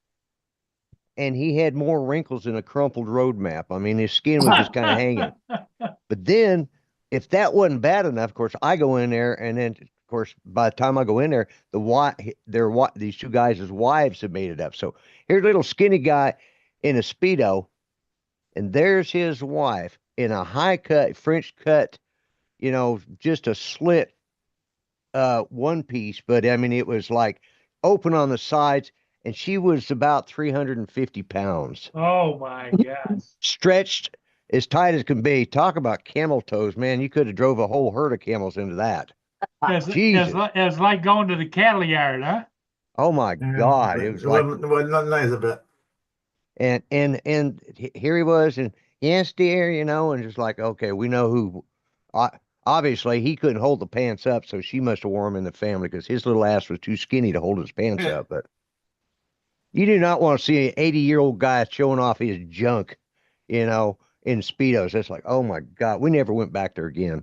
and he had more wrinkles than a crumpled road map. I mean, his skin was just kind of hanging. But then, if that wasn't bad enough, of course, I go in there, and then, of course, by the time I go in there, these two guys' wives have made it up. So here's a little skinny guy in a Speedo, and there's his wife in a high cut, French cut, just a slit one piece, but I mean, it was like open on the sides, and she was about 350 pounds, Oh, my God. stretched as tight as can be. Talk about camel toes, man. You could have drove a whole herd of camels into that. Jesus. It's like going to the cattle yard, huh? Oh my God. It was like, It wasn't nothing nice about it. and here he was, and yes, dear, and just like, okay, we know who. Obviously, he couldn't hold the pants up, so she must have worn them in the family because his little ass was too skinny to hold his pants up. But you do not want to see an 80-year-old guy showing off his junk, in Speedos. It's like, oh my God, we never went back there again.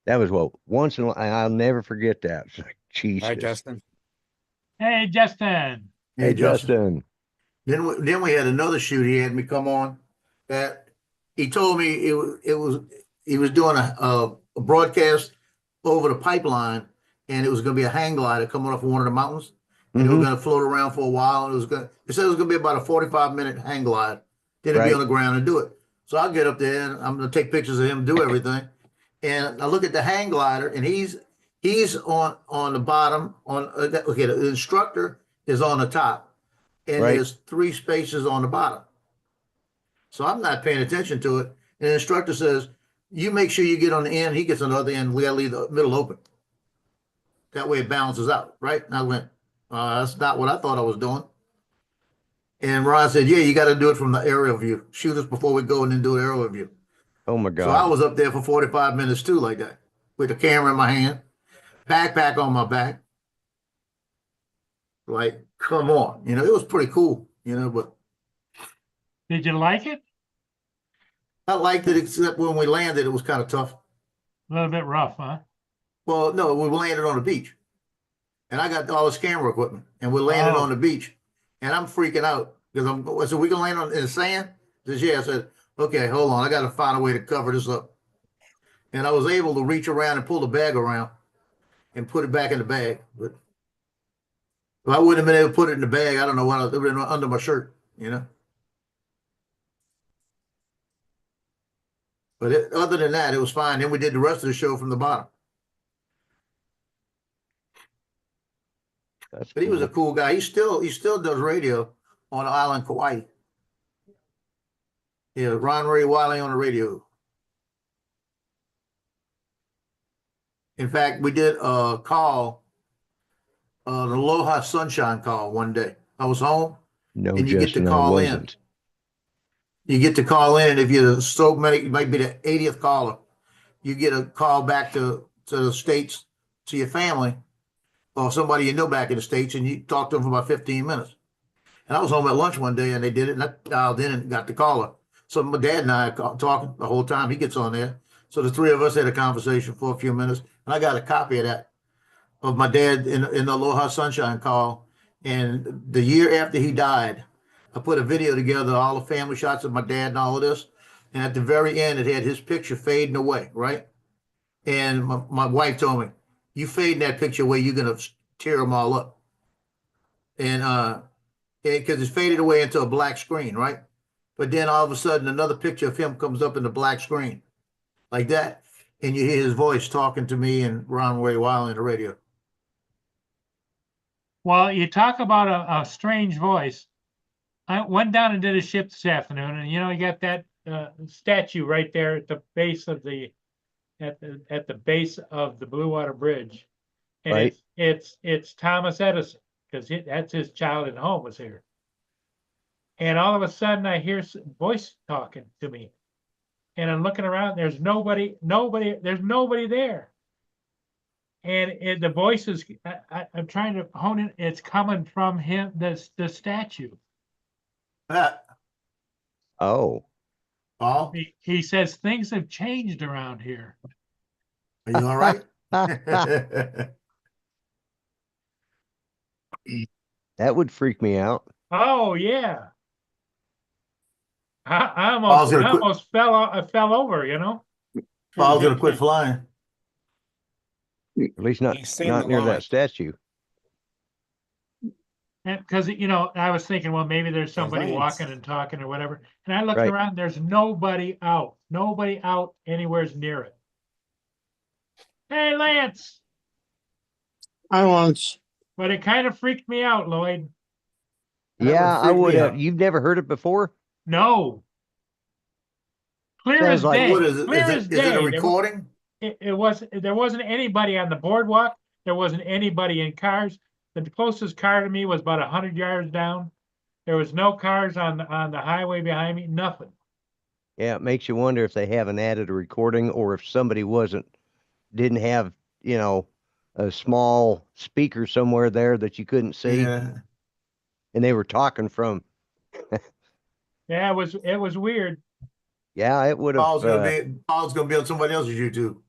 That was once in a I'll never forget that. It's like, Jesus. Right, Justin? Hey, Justin. Hey, Justin. Then we had another shoot. He had me come on. That he told me he was doing a broadcast over the pipeline, and it was going to be a hang glider coming off of one of the mountains, and it was going to float around for a while. And it said it was going to be about a 45-minute hang glide. Then it'd be on the ground and do it. So I'll get up there and I'm going to take pictures of him do everything. And I look at the hang glider, and he's on the bottom. The instructor is on the top, and there's 3 spaces on the bottom. So I'm not paying attention to it. And the instructor says, "You make sure you get on the end." He gets on the other end. We got to leave the middle open. That way it balances out, right? And I went, "That's not what I thought I was doing." And Ron said, "Yeah, you got to do it from the aerial view. Shoot us before we go and then do an aerial view." Oh my God. So I was up there for 45 minutes too, like that, with the camera in my hand, backpack on my back. Like, come on, it was pretty cool, but Did you like it? I liked it, except when we landed, it was kind of tough. A little bit rough, huh? Well, no, we landed on the beach, and I got all this camera equipment, and we landed on the beach, and I'm freaking out because I said, "We can land in the sand?" He says, "Yeah." I said, "Okay, hold on. I got to find a way to cover this up." And I was able to reach around and pull the bag around and put it back in the bag. But if I wouldn't have been able to put it in the bag, I don't know what it would have been under my shirt, But other than that, it was fine. Then we did the rest of the show from the bottom. But he was a cool guy. He still does radio on the island, Kauai. Yeah, Ron Ray Wiley on the radio. In fact, we did a call, an Aloha Sunshine call one day. I was home. No, and you get to Justin, I call in. wasn't. You get to call in. If you're so many, you might be the 80th caller. You get a call back to the States, to your family, or somebody you know back in the States, and you talk to them for about 15 minutes. And I was home at lunch one day, and they did it, and I dialed in and got the caller. So my dad and I are talking the whole time. He gets on there. So the 3 of us had a conversation for a few minutes, and I got a copy of that, of my dad in the Aloha Sunshine call. And the year after he died, I put a video together, all the family shots of my dad and all of this. And at the very end, it had his picture fading away, right? And my wife told me, "You fading that picture away, you're going to tear them all up." And because it's faded away into a black screen, right? But then all of a sudden, another picture of him comes up in the black screen, like that. And you hear his voice talking to me and Ron Ray Wiley on the radio. Well, you talk about a strange voice. I went down and did a ship this afternoon, and you got that statue right there at the base of the base of the Blue Water Bridge, and Right. it's Thomas Edison, because that's his childhood home was here. And all of a sudden, I hear voice talking to me, and I'm looking around. There's nobody. There's nobody there. And the voice is. I'm trying to hone in. It's coming from him. The statue. Ah, Oh, Paul, He says things have changed around here. are you all right? That would freak me out. Oh, yeah. I Paul's almost, gonna I quit. almost I fell over, you know? Paul's gonna quit flying. At least not You've seen not the near that light. statue. And because, you know, I was thinking, well, maybe there's somebody Lance. walking and talking or whatever. And I looked Right. around, there's nobody out anywhere near it. Hey, Lance, I once. but it kind of freaked me out, Lloyd. That would Yeah, I freak would me have. out. You've never heard it before? No. Clear Sounds as like- day, What is it? clear Is as it a day. recording? There wasn't anybody on the boardwalk. There wasn't anybody in cars. The closest car to me was about 100 yards down. There was no cars on the highway behind me, nothing. Yeah, it makes you wonder if they haven't added a recording or if somebody didn't have, you know, a small speaker somewhere there that you couldn't see, Yeah. and they were talking from. Yeah, it was weird. Yeah, it would have. Paul's gonna be on somebody else's YouTube.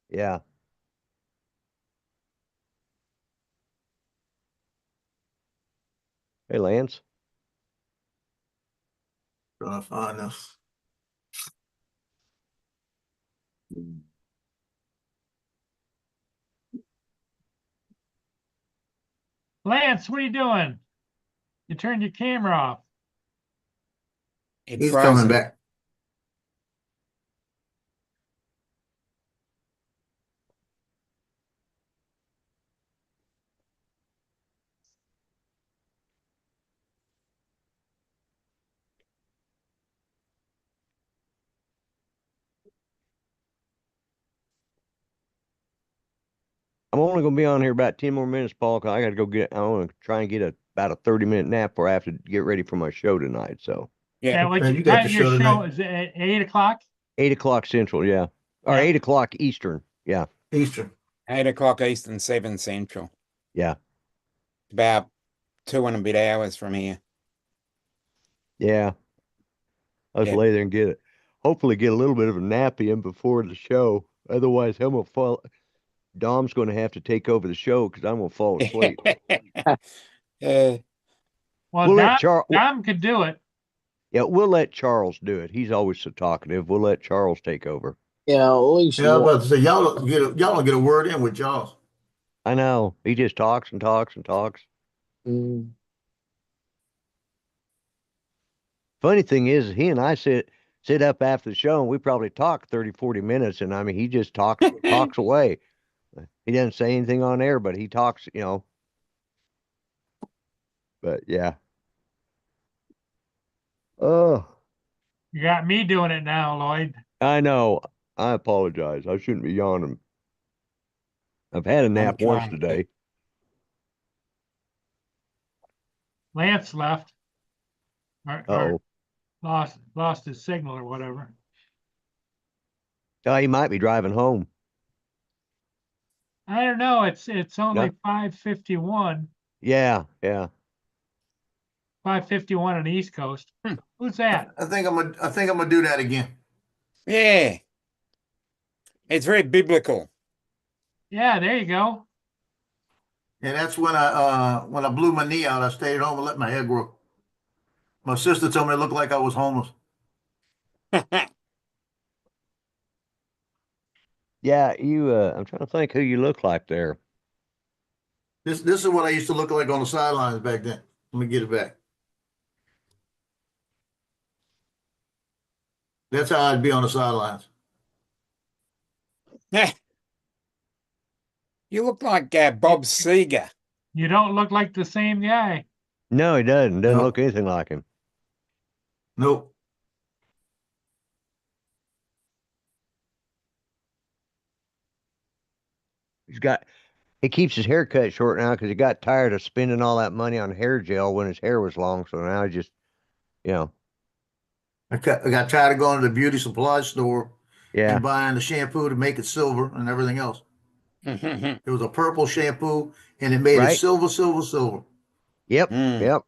Yeah. Hey, Lance. Trying to find this. Lance, what are you doing? You turned your camera off. It He's frozen. coming back. I'm only going to be on here about 10 more minutes, Paul, 'cause I got to go I want to try and get about a 30-minute nap before I have to get ready for my show tonight. So Yeah. what Man, you got the your show show tonight. is at 8 o'clock? 8 o'clock Central, yeah. Or Yeah. 8 o'clock Eastern. Yeah. Eastern. 8 o'clock Eastern, 7 Central. Yeah. About 2 and a bit hours from here. Yeah. Let's Yeah. lay there and hopefully get a little bit of a nap in before the show. Otherwise, Dom's going to have to take over the show because I'm going to fall asleep. Well, We'll let Dom could do it. Yeah, we'll let Charles do it. He's always so talkative. We'll let Charles take over. Yeah, at least. Yeah, I was about to say y'all don't get a word in with y'all. I know. He just talks and talks and talks. Mm. Funny thing is, he and I sit up after the show and we probably talk 30, 40 minutes. And I mean, he just talks away. He doesn't say anything on air, but he talks, you know. But yeah. Oh, You got me doing it now, Lloyd. I know. I apologize. I shouldn't be yawning. I've had a nap once trying. today. Lance left. Or Uh-oh. lost his signal or whatever. Oh, he might be driving home. I don't know. It's only No. 5:51. Yeah, yeah. 5:51 on the East Coast. Who's that? I think I'm gonna do that again. Yeah. It's very biblical. Yeah, there you go. And that's when I blew my knee out. I stayed at home and let my hair grow. My sister told me it looked like I was homeless. Yeah, I'm trying to think who you look like there. This is what I used to look like on the sidelines back then. Let me get it back. That's how I'd be on the sidelines. You look like Bob Seger. You don't look like the same guy. No, he doesn't. Doesn't No. look anything like him. Nope. He keeps his hair cut short now because he got tired of spending all that money on hair gel when his hair was long. So now he just, you know, I got tired of going to the beauty supply store yeah. and buying the shampoo to make it silver and everything else. Mm. It was a purple shampoo and it made it Right. silver, silver, silver. Yep, yep.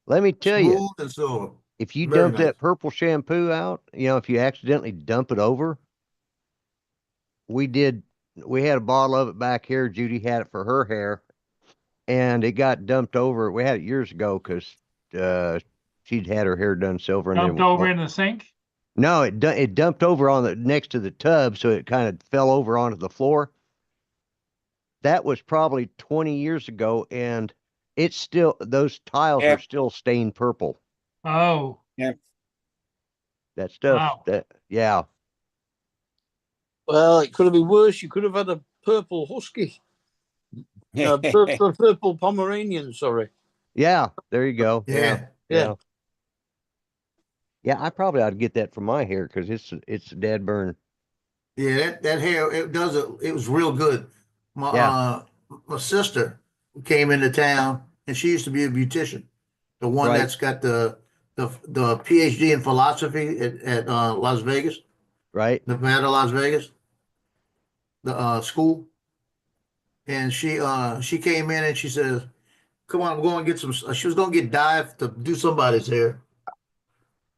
Let me tell you, Smooth and silver. if you Very dump nice. that purple shampoo out, if you accidentally dump it over, we had a bottle of it back here. Judy had it for her hair, and it got dumped over. We had it years ago because she'd had her hair done silver, and Dumped over in the sink? no, it dumped over on the next to the tub, so it kind of fell over onto the floor. That was probably 20 years ago, and it's still, those tiles Yeah. are still stained purple. Oh, That stuff, wow. yeah. Well, it could have been worse. You could have had a purple husky, purple Pomeranian. Sorry. Yeah, there you go. Yeah. Yeah. Yeah, I probably ought to get that for my hair because it's a dead burn. Yeah, that hair, it was real good. My sister came into town and she used to be a beautician. The one Right. that's got the PhD in philosophy at Las Vegas, Right? Nevada, Las Vegas, the school. And she came in and she says, "Come on, I'm going to get some." She was going to get dye to do somebody's hair,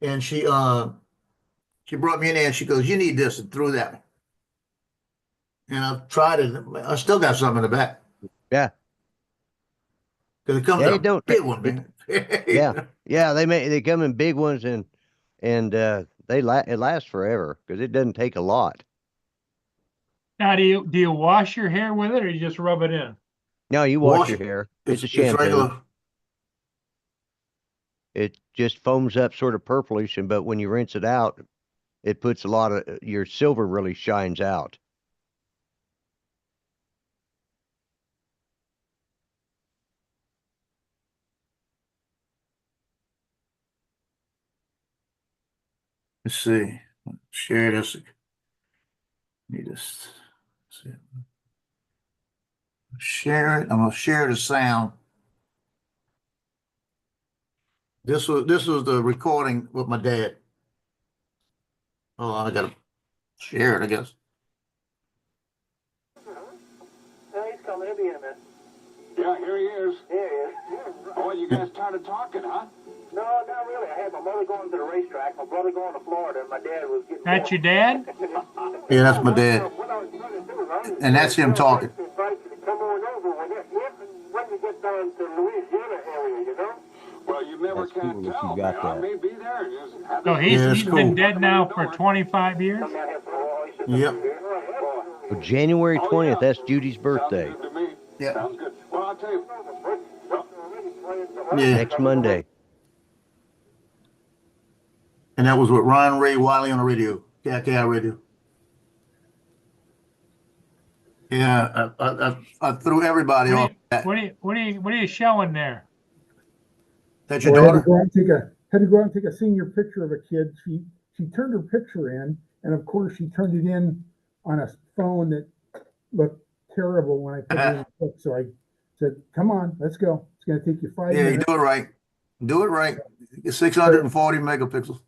and she brought me in there and she goes, "You need this," and threw that. And I've tried it. I still got something in the back. Yeah. Because it comes Yeah, in it a don't- big one, man. Yeah. Yeah, they come in big ones and it lasts forever because it doesn't take a lot. Now, do you wash your hair with it or you just rub it in? No, you wash Wash your it. hair. It's a It's shampoo. regular. It just foams up sort of purplish, but when you rinse it out, it puts a lot of your silver really shines out. Let's see. Share this. Need this. See. Share it. I'm gonna share the sound. This was the recording with my dad. Oh, I gotta share it, I guess. He's coming. He'll be in a minute. Yeah, here he is. Here he is. Oh, you guys started talking, huh? No, not really. I had my mother going to the racetrack, my brother going to Florida, and my dad was getting. That's your dad? Yeah, that's my dad. What I was going to do, right? And that's him talking. Invite you to come on over when you get down to Louisiana area, you know? Well, you never That's can cool if tell. you got I that. may be there. Just have So it- he's Yeah, that's he's been cool. dead now for 25 years? Come down here for a while. He said, Yep. Well, January Oh, 20th, yeah. that's Judy's birthday. Sounds good to me. Yeah. Sounds good. Well, I'll tell you. Yeah. Next Monday. And that was with Ryan Ray Wiley on the radio, KIKI radio. Yeah, I threw everybody off that. What are you showing there? That's your Well, I had to daughter? go out and take a senior picture of a kid. She turned her picture in, and of course she turned it in on a phone that looked terrible when I put it in the book. So I said, "Come on, let's go. It's going to take you 5 Yeah, you minutes." do it right. Do it right. 640 megapixels,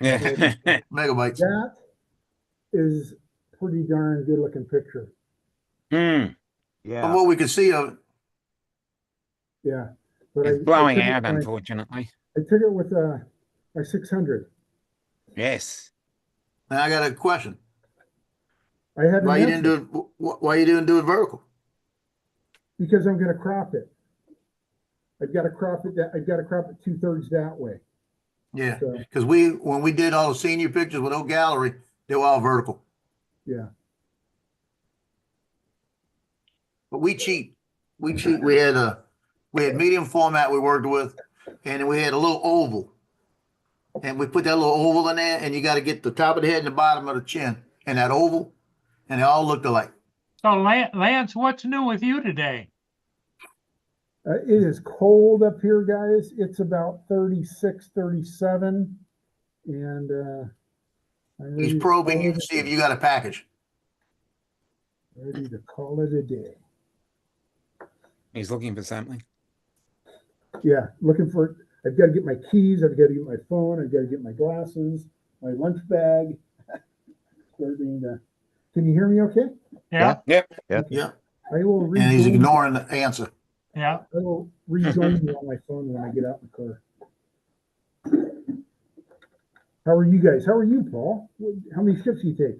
megabytes. That is pretty darn good looking picture. From Yeah. what we could see of it. Yeah, but It's I blowing took it out, when unfortunately. I took it with my 600. Yes. Now I got a question. I had Why an you didn't answer, do it? Why you didn't do it vertical? because I'm going to crop it. I've got to crop it. I've got to crop it 2/3 that way. Yeah, So because when we did all the senior pictures with old gallery, they were all vertical. yeah. But we cheat. We cheat. We had medium format we worked with, and then we had a little oval. And we put that little oval in there, and you got to get the top of the head and the bottom of the chin and that oval, and they all looked alike. So Lance, what's new with you today? It is cold up here, guys. It's about 36, 37. And I'm ready He's to probing call you it to a see if day. you got a package. Ready to call it a day. He's looking for something. Yeah, looking for, I've got to get my keys. I've got to get my phone. I've got to get my glasses, my lunch bag. Starting to, can you hear me okay? Yeah, Yep. Yeah, I will and he's rejoin, ignoring the answer. yeah. I will rejoin you on my phone when I get out in the car. How are you guys? How are you, Paul? How many ships you take?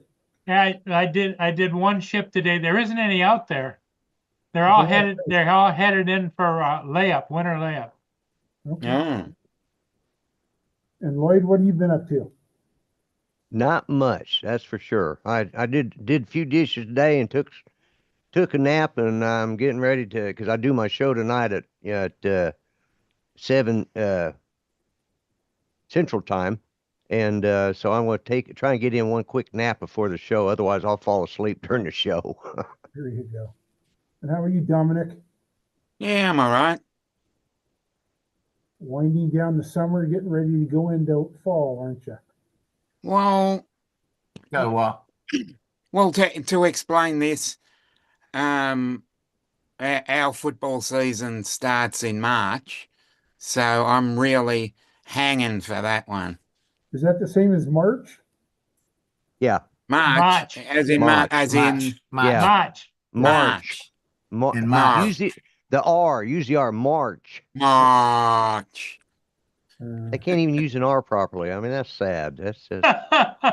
Yeah, I did one ship today. There isn't any out there. They're all headed in for layup, winter layup. Okay. Oh. And Lloyd, what have you been up to? Not much, that's for sure. I did a few dishes today and took a nap, and I'm getting ready to, because I do my show tonight at 7 Central Time, and so I'm going to try and get in one quick nap before the show. Otherwise, I'll fall asleep during the show. There you go. And how are you, Dominic? Yeah, I'm all right. Winding down the summer, getting ready to go into fall, aren't you? Well, Got a while. well, to explain this, our football season starts in March, so I'm really hanging for that one. Is that the same as March? Yeah, March, as in March. as in yeah, March. March. In March. Use the R. Use the R. March. March. They can't even use an R properly. I mean, that's sad. That's just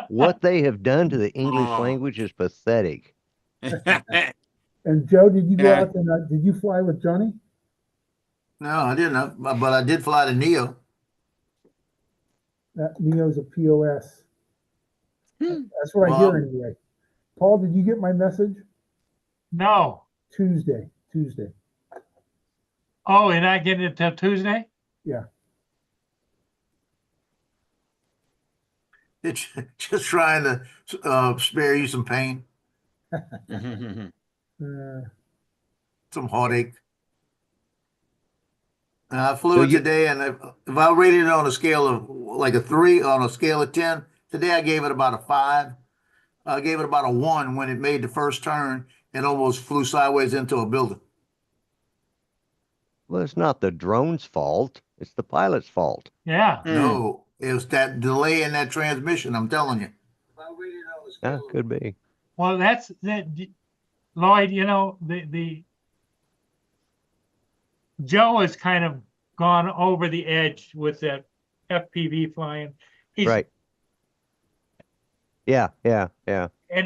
what they have done to the English language is pathetic. And Joe, did you go out and did you fly with Johnny? No, I didn't, but I did fly to Neo. That Neo's a POS. That's what I hear anyway. Paul, did you get my message? No. Tuesday. Oh, you're not getting it till Tuesday? Yeah. It's just trying to spare you some pain, some heartache. And I flew it today, and if I rated it on a scale of like a 3 on a scale of 10, today I gave it about a 5. I gave it about a 1 when it made the first turn and almost flew sideways into a building. Well, it's not the drone's fault. It's the pilot's fault. Yeah. No, it was that delay in that transmission. I'm telling you. Yeah, could be. Well, that's that, Lloyd. You know, the Joe has kind of gone over the edge with that FPV flying. Right. Yeah. And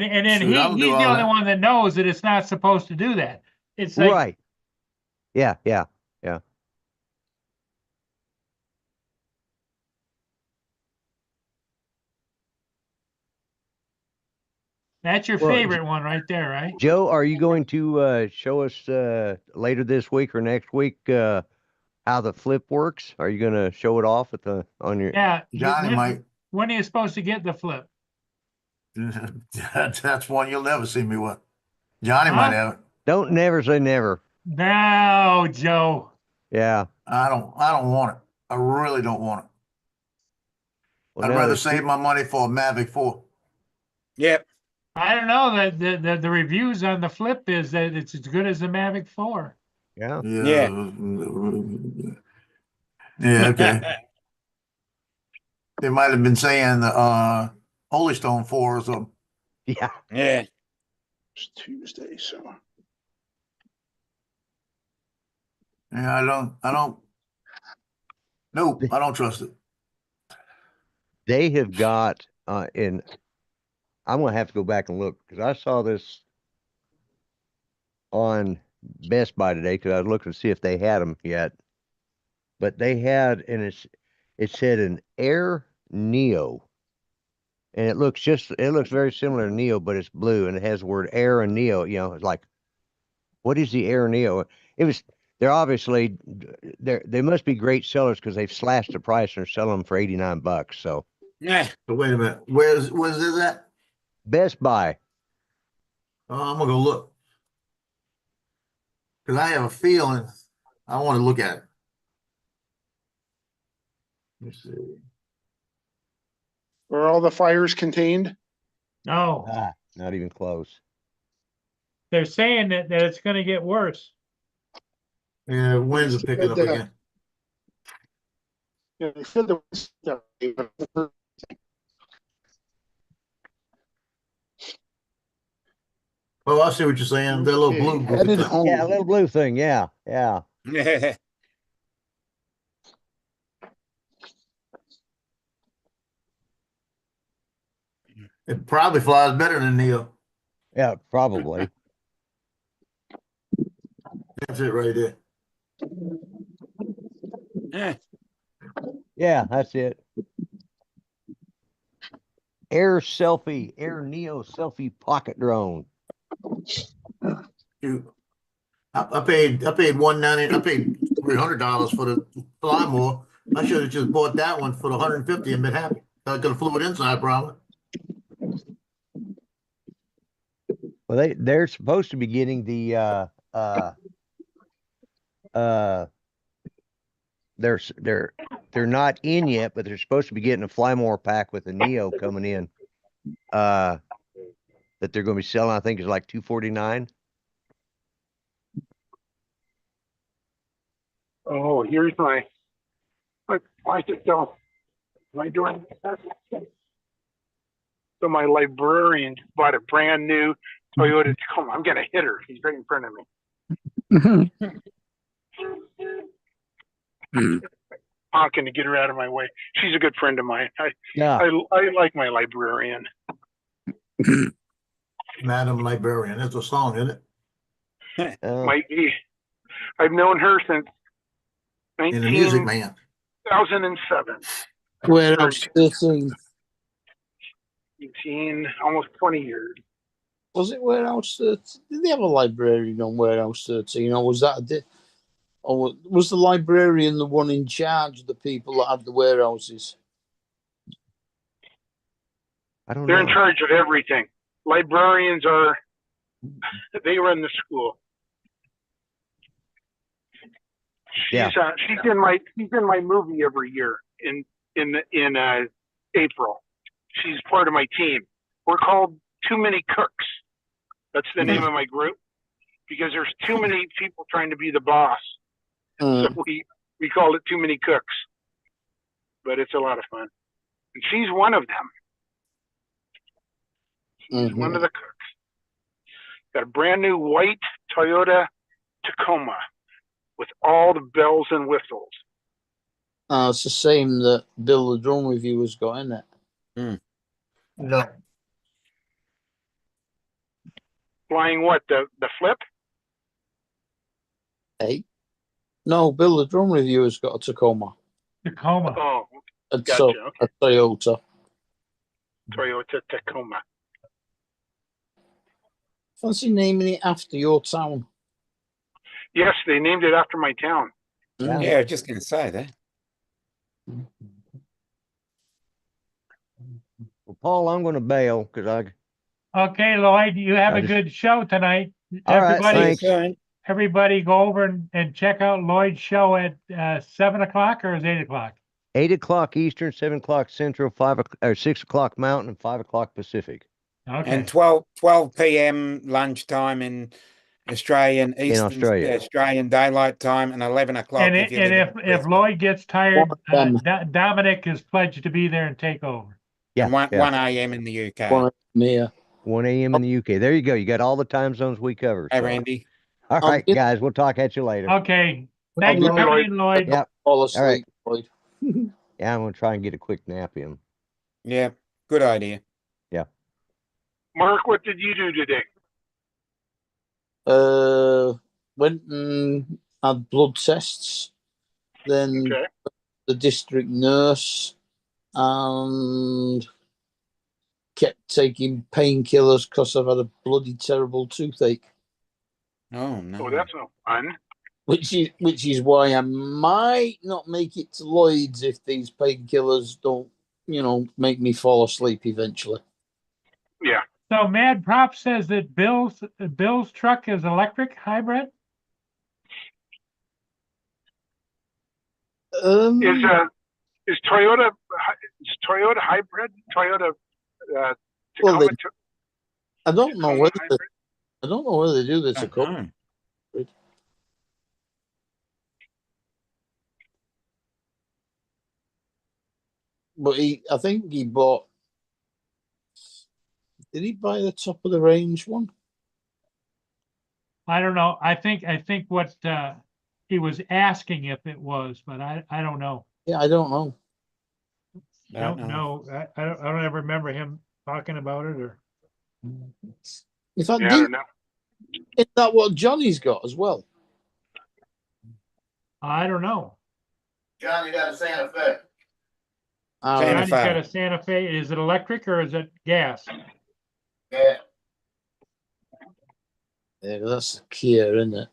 then Shoot, I'll he's do the all only that. one that knows that it's not supposed to do that. It's like, Right. Yeah. that's your Well, favorite one right there, right? Joe, are you going to show us later this week or next week how the flip works? Are you going to show it off on your? Yeah. Johnny might. When are you supposed to get the flip? That's one you'll never see me with. Johnny might have it. Don't never say never. No, Joe. Yeah. I don't want it. I really don't want it. Well, I'd now rather there's save my money for a Mavic 4. Yep. I don't know that the reviews on the flip is that it's as good as the Mavic 4. Yeah. Yeah, okay. They might have been saying Holy Stone 4 or something. Yeah. Yeah. It's Tuesday, so. Yeah, nope, I don't trust it. They have got I'm gonna have to go back and look because I saw this on Best Buy today because I was looking to see if they had them yet. But they had, and it said an Air Neo, and it looks very similar to Neo, but it's blue and it has the word Air and Neo. You know, it's like, what is the Air Neo? They're obviously they must be great sellers because they've slashed the price and are selling them for $89. So Yeah. But wait a minute, where's this at? Best Buy. I'm gonna go look because I have a feeling I want to look at it. Let's see. Are all the fires contained? No, Not even close. they're saying that it's going to get worse. Yeah, winds are picking up again. Yeah, they said there was stuff, but Oh, I see what you're saying. That little blue. Okay, headed home. Yeah, a little blue thing. Yeah. Yeah. It probably flies better than Neo. Yeah, probably. That's it right there. Eh, Yeah, that's it. Air Neo selfie pocket drone. Shoot. I paid $190. I paid $300 for the fly more. I should have just bought that one for the 150 and been happy. I could have flew it inside probably. Well, they're supposed to be getting the they're not in yet, but they're supposed to be getting a Fly More pack with a Neo coming in. That they're going to be selling. I think is like $249. Oh, here's my, why is it so? Am I doing? So my librarian bought a brand new Toyota Tacoma. I'm gonna hit her. She's right in front of me. Honking to get her out of my way. She's a good friend of mine. Yeah. I like my librarian. Madam Librarian. That's a song, isn't it? Might be. I've known her since In the Music Man. 2007. Warehouse 13. 18, almost 20 years. Was it Warehouse 13? Did they have a librarian on Warehouse 13? Or was that or was the librarian the one in charge of the people that had the warehouses? I don't They're know. in charge of everything. Librarians they run the school. Yeah. She's in my movie every year in April. She's part of my team. We're called Too Many Cooks. That's the name of my group because there's too many people trying to be the boss. So we call it Too Many Cooks. But it's a lot of fun. And she's one of them. She's one of the cooks. Got a brand new white Toyota Tacoma with all the bells and whistles. It's the same that Bill the Drum Reviewer's got, isn't it? No. Flying what? The flip? Hey? No, Bill the Drum Reviewer's got a Tacoma. Tacoma. Oh, A, gotcha. a Toyota. Toyota Tacoma. Fancy naming it after your town. Yes, they named it after my town. yeah, I was just going to say that. Well, Paul, I'm going to bail because Okay, Lloyd, you have I a just- good show tonight. All right, Everybody, thanks. everybody go over and check out Lloyd's show at 7 o'clock or is 8 o'clock? 8 o'clock Eastern, 7 o'clock Central, 6 o'clock Mountain, and 5 o'clock Pacific. Okay. And 12 p.m. lunchtime in Australian Eastern Australia. Australian Daylight Time, and 11 o'clock. And, if you and live if in if Brisbane. Lloyd gets tired, One Dominic is pledged to be there and take over. Yeah, And 1 yeah. a.m. in the UK. 1 a.m. 1 a.m. in the UK. There you go. You got all the time zones we cover. Hey, so. Randy. All right, get- guys. We'll talk at you later. Okay. Thanks for Lloyd. coming in, Lloyd. Yep. Fall asleep. All Yeah, I'm going to try and get a quick nap in. Yeah, good idea. Mark, what did you do today? Went and had blood tests, then Okay. the district nurse, and kept taking painkillers because I've had a bloody terrible toothache, Oh, no. Oh, that's no fun. which is why I might not make it to Lloyd's if these painkillers don't, make me fall asleep eventually. Yeah. So Mad Prop says that Bill's truck is electric hybrid. Is Toyota hybrid? Toyota Well, Tacoma? I don't know Tacoma whether hybrid? I don't know whether they do this. Uh-huh. But I think he bought. Did he buy the top of the range one? I don't know. I think what he was asking if it was, but I don't know. Yeah, I don't know. I don't know. I don't ever remember him talking about it or? In fact, Yeah, I don't know. isn't that what Johnny's got as well? I don't know. Johnny got a Santa Fe. Ah, Santa Johnny's got Fe. a Santa Fe. Is it electric or is it gas? Yeah. yeah, that's the Kia, isn't it?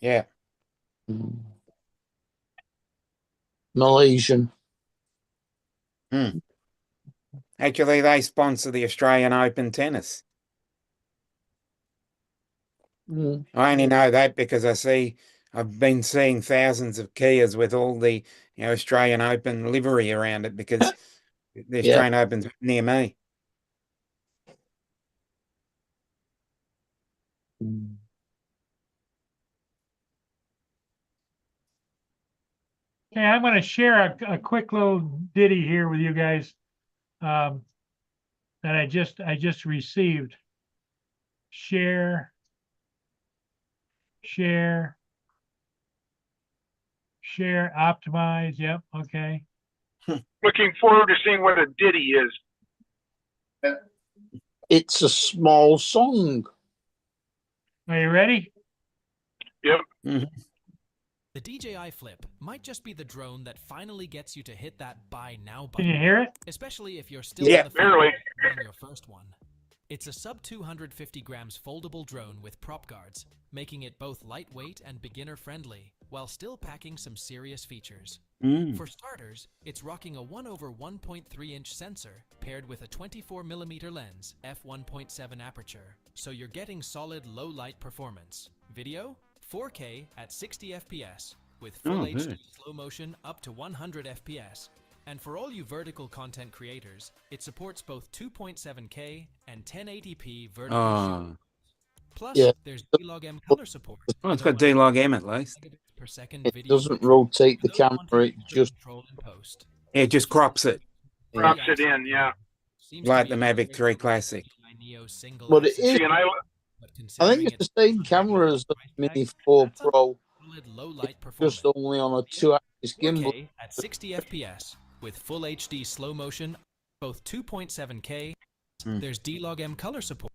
Yeah. Malaysian. Actually, they sponsor the Australian Open tennis. Mm. I only know that because I've been seeing thousands of Kias with all the Australian Open livery around it because the Australian Open's near me. Okay, I'm going to share a quick little ditty here with you guys that I just received. Share, optimize. Yep. Okay. Looking forward to seeing what a ditty is. It's a small song. Are you ready? Yep. The DJI Flip might just be the drone that finally gets you to hit that buy now Can button. you hear it? Especially if you're still Yeah, on the barely. fence on your first one. It's a sub 250 grams foldable drone with prop guards, making it both lightweight and beginner friendly, while still packing some serious features. For starters, it's rocking a 1/1.3-inch sensor paired with a 24mm lens, f1.7 aperture, so you're getting solid low light performance. Video, 4K at 60 FPS with full HD slow motion up to 100 FPS. And for all you vertical content creators, it supports both 2.7K and 1080p vertical shoot. Plus, there's D-Log-M color support. Well, it's got D-Log-M at least. Per second It video doesn't rotate the camera, it just control in post. It just crops it Drops it in, yeah. Seems like to the be a Mavic 3 Classic. Neo single But it axis is. See, and I think it's the same camera as the Mini 4 Pro, solid low light just performance. only on a 2-axis gimbal. 4K at 60 FPS with full HD slow motion, both 2.7K. There's D-Log-M color support,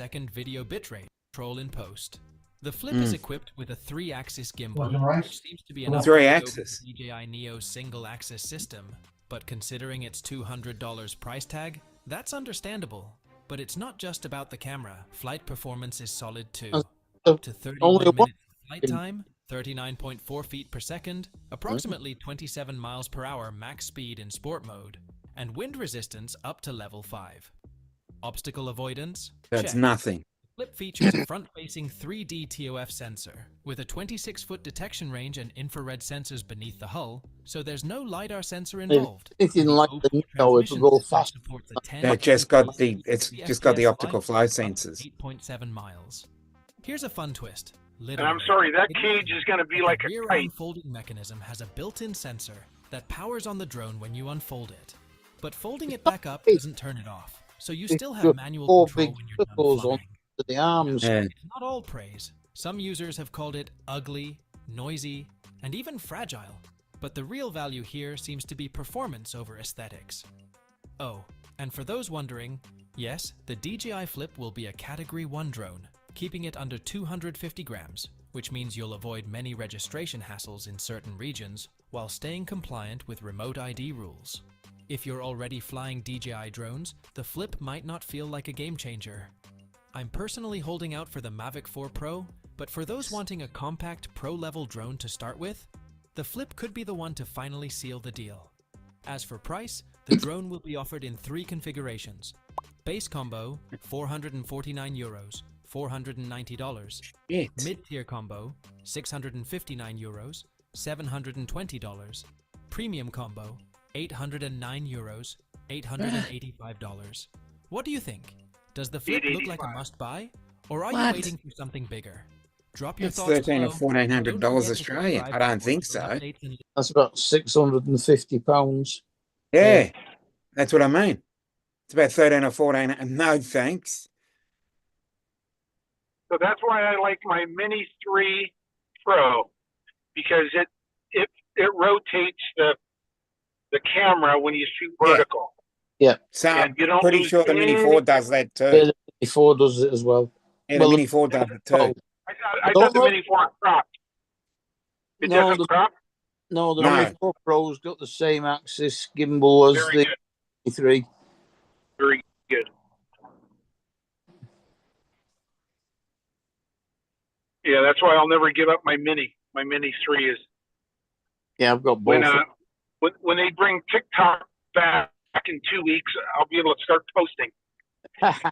second video bitrate, control in post. The Flip is equipped with a 3-axis gimbal, which seems to be enough to 3-axis. the DJI Neo single-axis system. But considering its $200 price tag, that's understandable. But it's not just about the camera. Flight performance is solid too. Up to 31 only minutes one- of flight time, 39.4 feet per second, approximately 27 miles per hour max speed in sport mode, and wind resistance up to level 5. Obstacle avoidance? That's Check. nothing. Flip features a front-facing 3D TOF sensor with a 26-foot detection range and infrared sensors beneath the hull, so there's no LiDAR sensor involved. Anything like the Neo, it'll go fast. It's just got the optical flow sensors. 8.7 miles. Here's a fun twist. and Literally, I'm sorry, that cage is going to be like the rear a kite. unfolding mechanism has a built-in sensor that powers on the drone when you unfold it. But folding it back up doesn't turn it off, so you still have got manual 4 control big when you're done circles on flying. the arms. Yeah. It's not all praise. Some users have called it ugly, noisy, and even fragile. But the real value here seems to be performance over aesthetics. Oh, and for those wondering, yes, the DJI Flip will be a Category 1 drone, keeping it under 250 grams, which means you'll avoid many registration hassles in certain regions while staying compliant with remote ID rules. If you're already flying DJI drones, the Flip might not feel like a game changer. I'm personally holding out for the Mavic 4 Pro, but for those wanting a compact pro-level drone to start with, the Flip could be the one to finally seal the deal. As for price, the drone will be offered in 3 configurations. Base combo, €449, $490. Mid-tier combo, €659, $720. Premium combo, €809, $885. What do you think? Does the Flip look like a must-buy, or are you waiting for something bigger? Drop your It's thoughts $1,300 or below. $1,400 Don't forget to Australian. subscribe I don't for think more so. updates and That's about £650. Yeah, that's what I mean. It's about 13 or 14. No, thanks. So that's why I like my Mini 3 Pro, because it rotates the camera when you shoot vertical. So And I'm you don't pretty lose sure the Mini any- 4 does that too. Yeah, the Mini 4 does it as well. Yeah, the well, Mini 4 does it too. Oh, I thought the Mini 4 cropped. It No, doesn't crop? no, the No. Mini 4 Pro's got the same axis gimbal as Very the good. 3. Very good. Yeah, that's why I'll never give up my Mini. My Mini 3 is Yeah, I've got when both. when they bring TikTok back in 2 weeks, I'll be able to start posting. I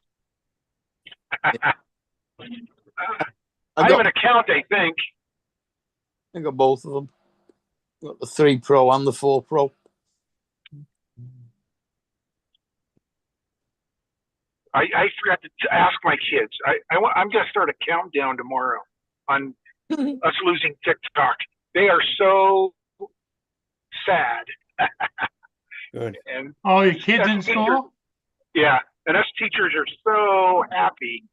have an account, I think. I got both of them. Got the 3 Pro and the 4 Pro. I forgot to ask my kids. I'm going to start a countdown tomorrow on us losing TikTok. They are so sad. Good. And Oh, your kids us in teachers- school? Yeah, and us teachers are so happy.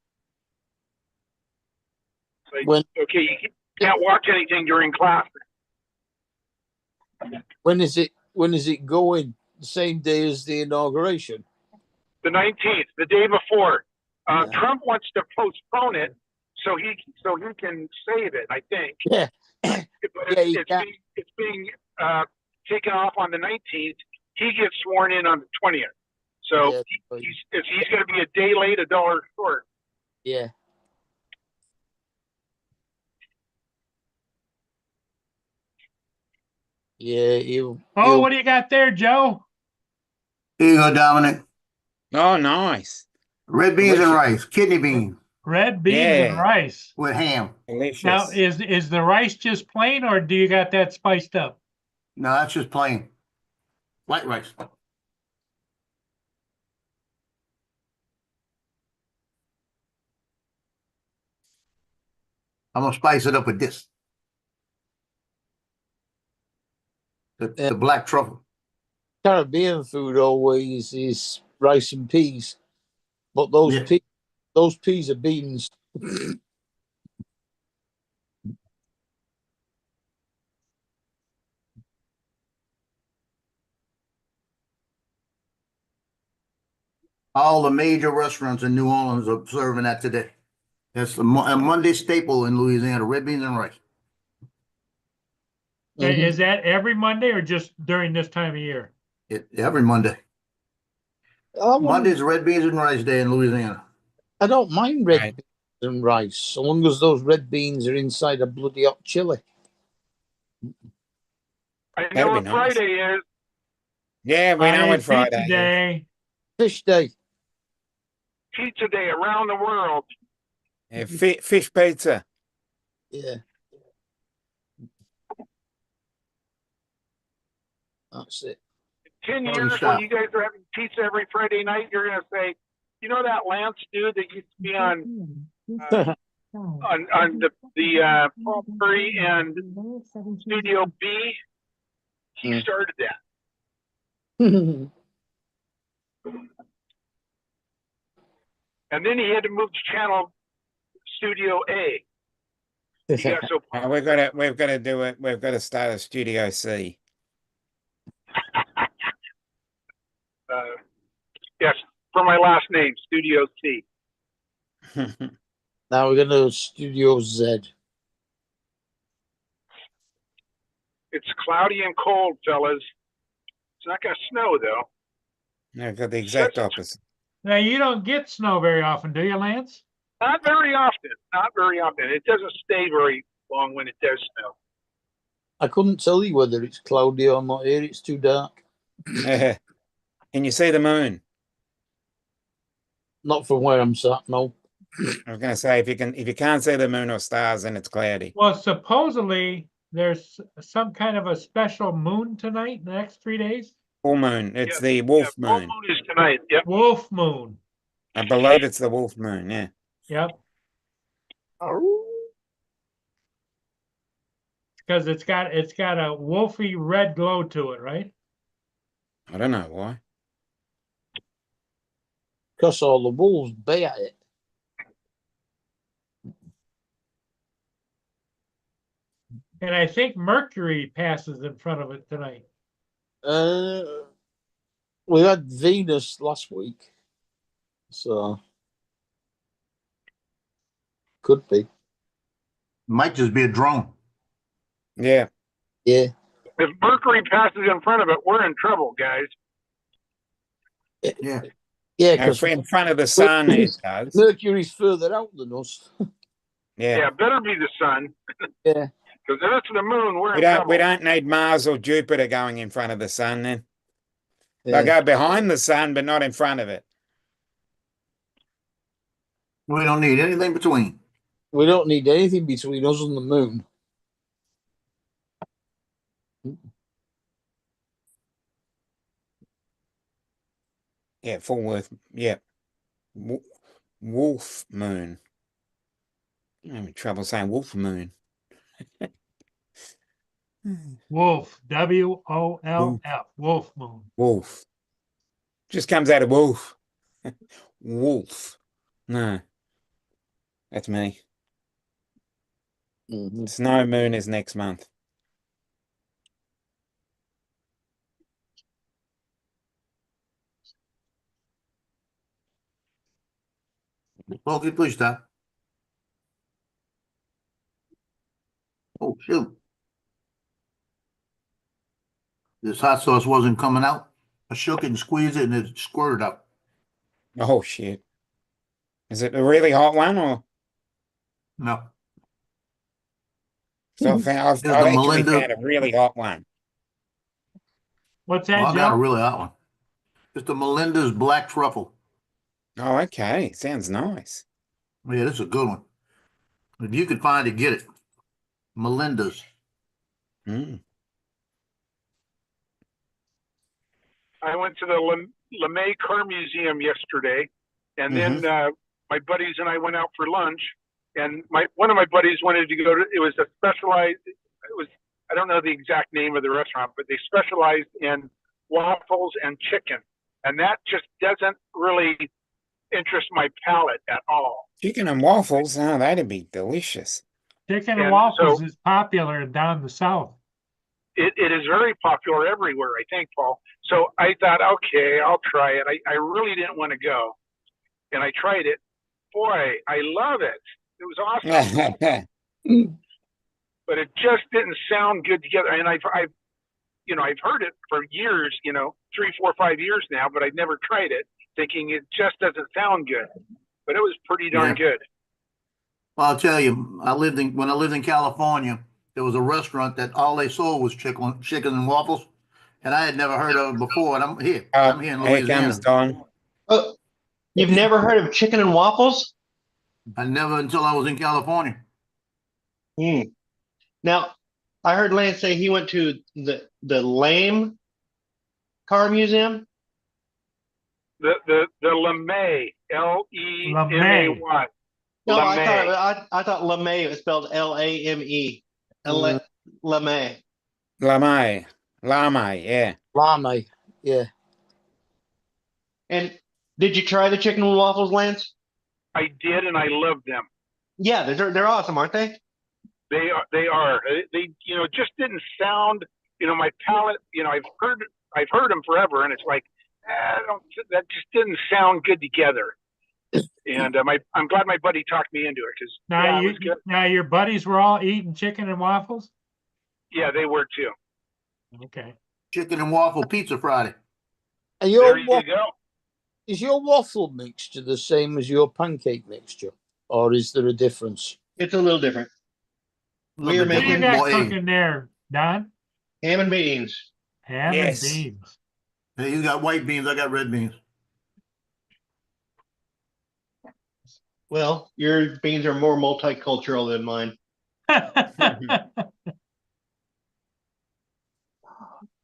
Like, When- okay, you can't watch anything during class. When is it going? The same day as the inauguration? The 19th, the day before. Yeah. Trump wants to postpone it so he can save it, I think. Yeah. But Yeah, he can. it's being taken off on the 19th. He gets sworn in on the 20th. So Yeah. he's going to be a day late, $1 short. Yeah. Yeah, Oh, what do you got there, Joe? Here you go, Dominic. Oh, nice. Red beans and Delicious. rice, kidney beans Red beans and Yeah. rice. with ham. Delicious. Now, is the rice just plain or do you got that spiced up? No, that's just plain. White rice. I'm gonna spice it up with this. The black truffle. Caribbean food always is rice and peas, but those Yeah. peas are beans. All the major restaurants in New Orleans are serving that today. That's a Monday staple in Louisiana, red beans and rice. Is that every Monday or just during this time of year? Every Monday. Mm-hmm. Monday's red beans and rice day in Louisiana. I don't mind red Right. beans and rice, so long as those red beans are inside a bloody hot chili. I That'd know be what nice. Friday is. Yeah, we know what Friday is. Day. Fish day. Pizza Day around the world. Yeah, fish pizza. Yeah. That's it. 10 Oh, years stop. when you guys are having pizza every Friday night, you're going to say, you know that Lance dude that used to be on the Paul Curry and Studio B? He Mm. started that. And then he had to move to channel Studio A. He got so We've got to do it. We've got to start a Studio C. yes, for my last name, Studio C. Now we're gonna Studio Z. It's cloudy and cold, fellas. It's not going to snow, though. We've got the exact opposite. Now, you don't get snow very often, do you, Lance? Not very often. Not very often. It doesn't stay very long when it does snow. I couldn't tell you whether it's cloudy or not here. It's too dark. Can you see the moon? Not from where I'm sat, no. I was going to say if you can't see the moon or stars, then it's cloudy. Well, supposedly there's some kind of a special moon tonight, the next 3 days. Full moon. It's Yeah, the wolf Full moon. moon is tonight. Yep. Wolf moon. I believe it's the wolf moon. Yeah. Yep. Because it's got a wolfy red glow to it, right? I don't know why. Because all the wolves bay at it. And I think Mercury passes in front of it tonight. We had Venus last week, so could be. Might just be a drone. Yeah. Yeah. If Mercury passes in front of it, we're in trouble, guys. Yeah. Yeah, If because in front of the sun, it does. Mercury's further out than us. Yeah. Yeah, better be the sun. Yeah. Because if it's the moon, we're We in don't. trouble. We don't need Mars or Jupiter going in front of the sun. Then Yeah. they go behind the sun, but not in front of it. We don't need anything between. We don't need anything between us and the moon. Yeah, full worth. Yeah, wolf moon. I'm having trouble saying wolf moon. Wolf, WOLF, wolf moon. Wolf. Just comes out of wolf. Wolf. No. That's me. Snow moon is next month. Okay, please stop. Oh, shoot. This hot sauce wasn't coming out. I shook it and squeezed it and it squirted out. Oh shit. Is it a really hot one or? No. So I've It's the actually Melinda- found a really hot one. What's Oh, that, I got a Joe? really hot one. It's the Melinda's Black Truffle. Oh, okay. Sounds nice. Yeah, this is a good one. If you can find it, get it. Melinda's. Mm. I went to the LeMay Car Museum yesterday, and then my buddies and I went out for lunch. And one of my buddies wanted to go to. It was a specialized. It was, I don't know the exact name of the restaurant, but they specialized in waffles and chicken, and that just doesn't really interest my palate at all. Chicken and waffles. Oh, that'd be delicious. Chicken And and waffles so- is popular down the south. It is very popular everywhere, I think, Paul. So I thought, okay, I'll try it. I really didn't want to go, and I tried it. Boy, I love it. It was awesome. But it just didn't sound good together. And I've heard it for years, 3, 4, 5 years now, but I'd never tried it, thinking it just doesn't sound good. But it was pretty darn good. Well, I'll tell you, when I lived in California, there was a restaurant that all they sold was chicken and waffles, and I had never heard of it before. And I'm here in Here Louisiana. comes Don. Oh, you've never heard of chicken and waffles? I never until I was in California. Now, I heard Lance say he went to the Lame Car Museum. The LeMay, LEMAY. No, LeMay. I thought LeMay was spelled LAME. LeMay. Lamay. Lamay, yeah. Lamay, yeah. And did you try the chicken and waffles, Lance? I did, and I loved them. Yeah, they're awesome, aren't they? They are. They just didn't sound. My palate. I've heard them forever, and it's like that just didn't sound good together. And I'm glad my buddy talked me into it because it was good. Now your buddies were all eating chicken and waffles? Yeah, they were too. Okay. Chicken and waffle pizza Friday. And There you go. Is your waffle mixture the same as your pancake mixture, or is there a difference? It's a little different. We are What do you making got cooking there, Don? ham and beans. Ham and beans. Hey, you got white beans, I got red beans. Well, your beans are more multicultural than mine.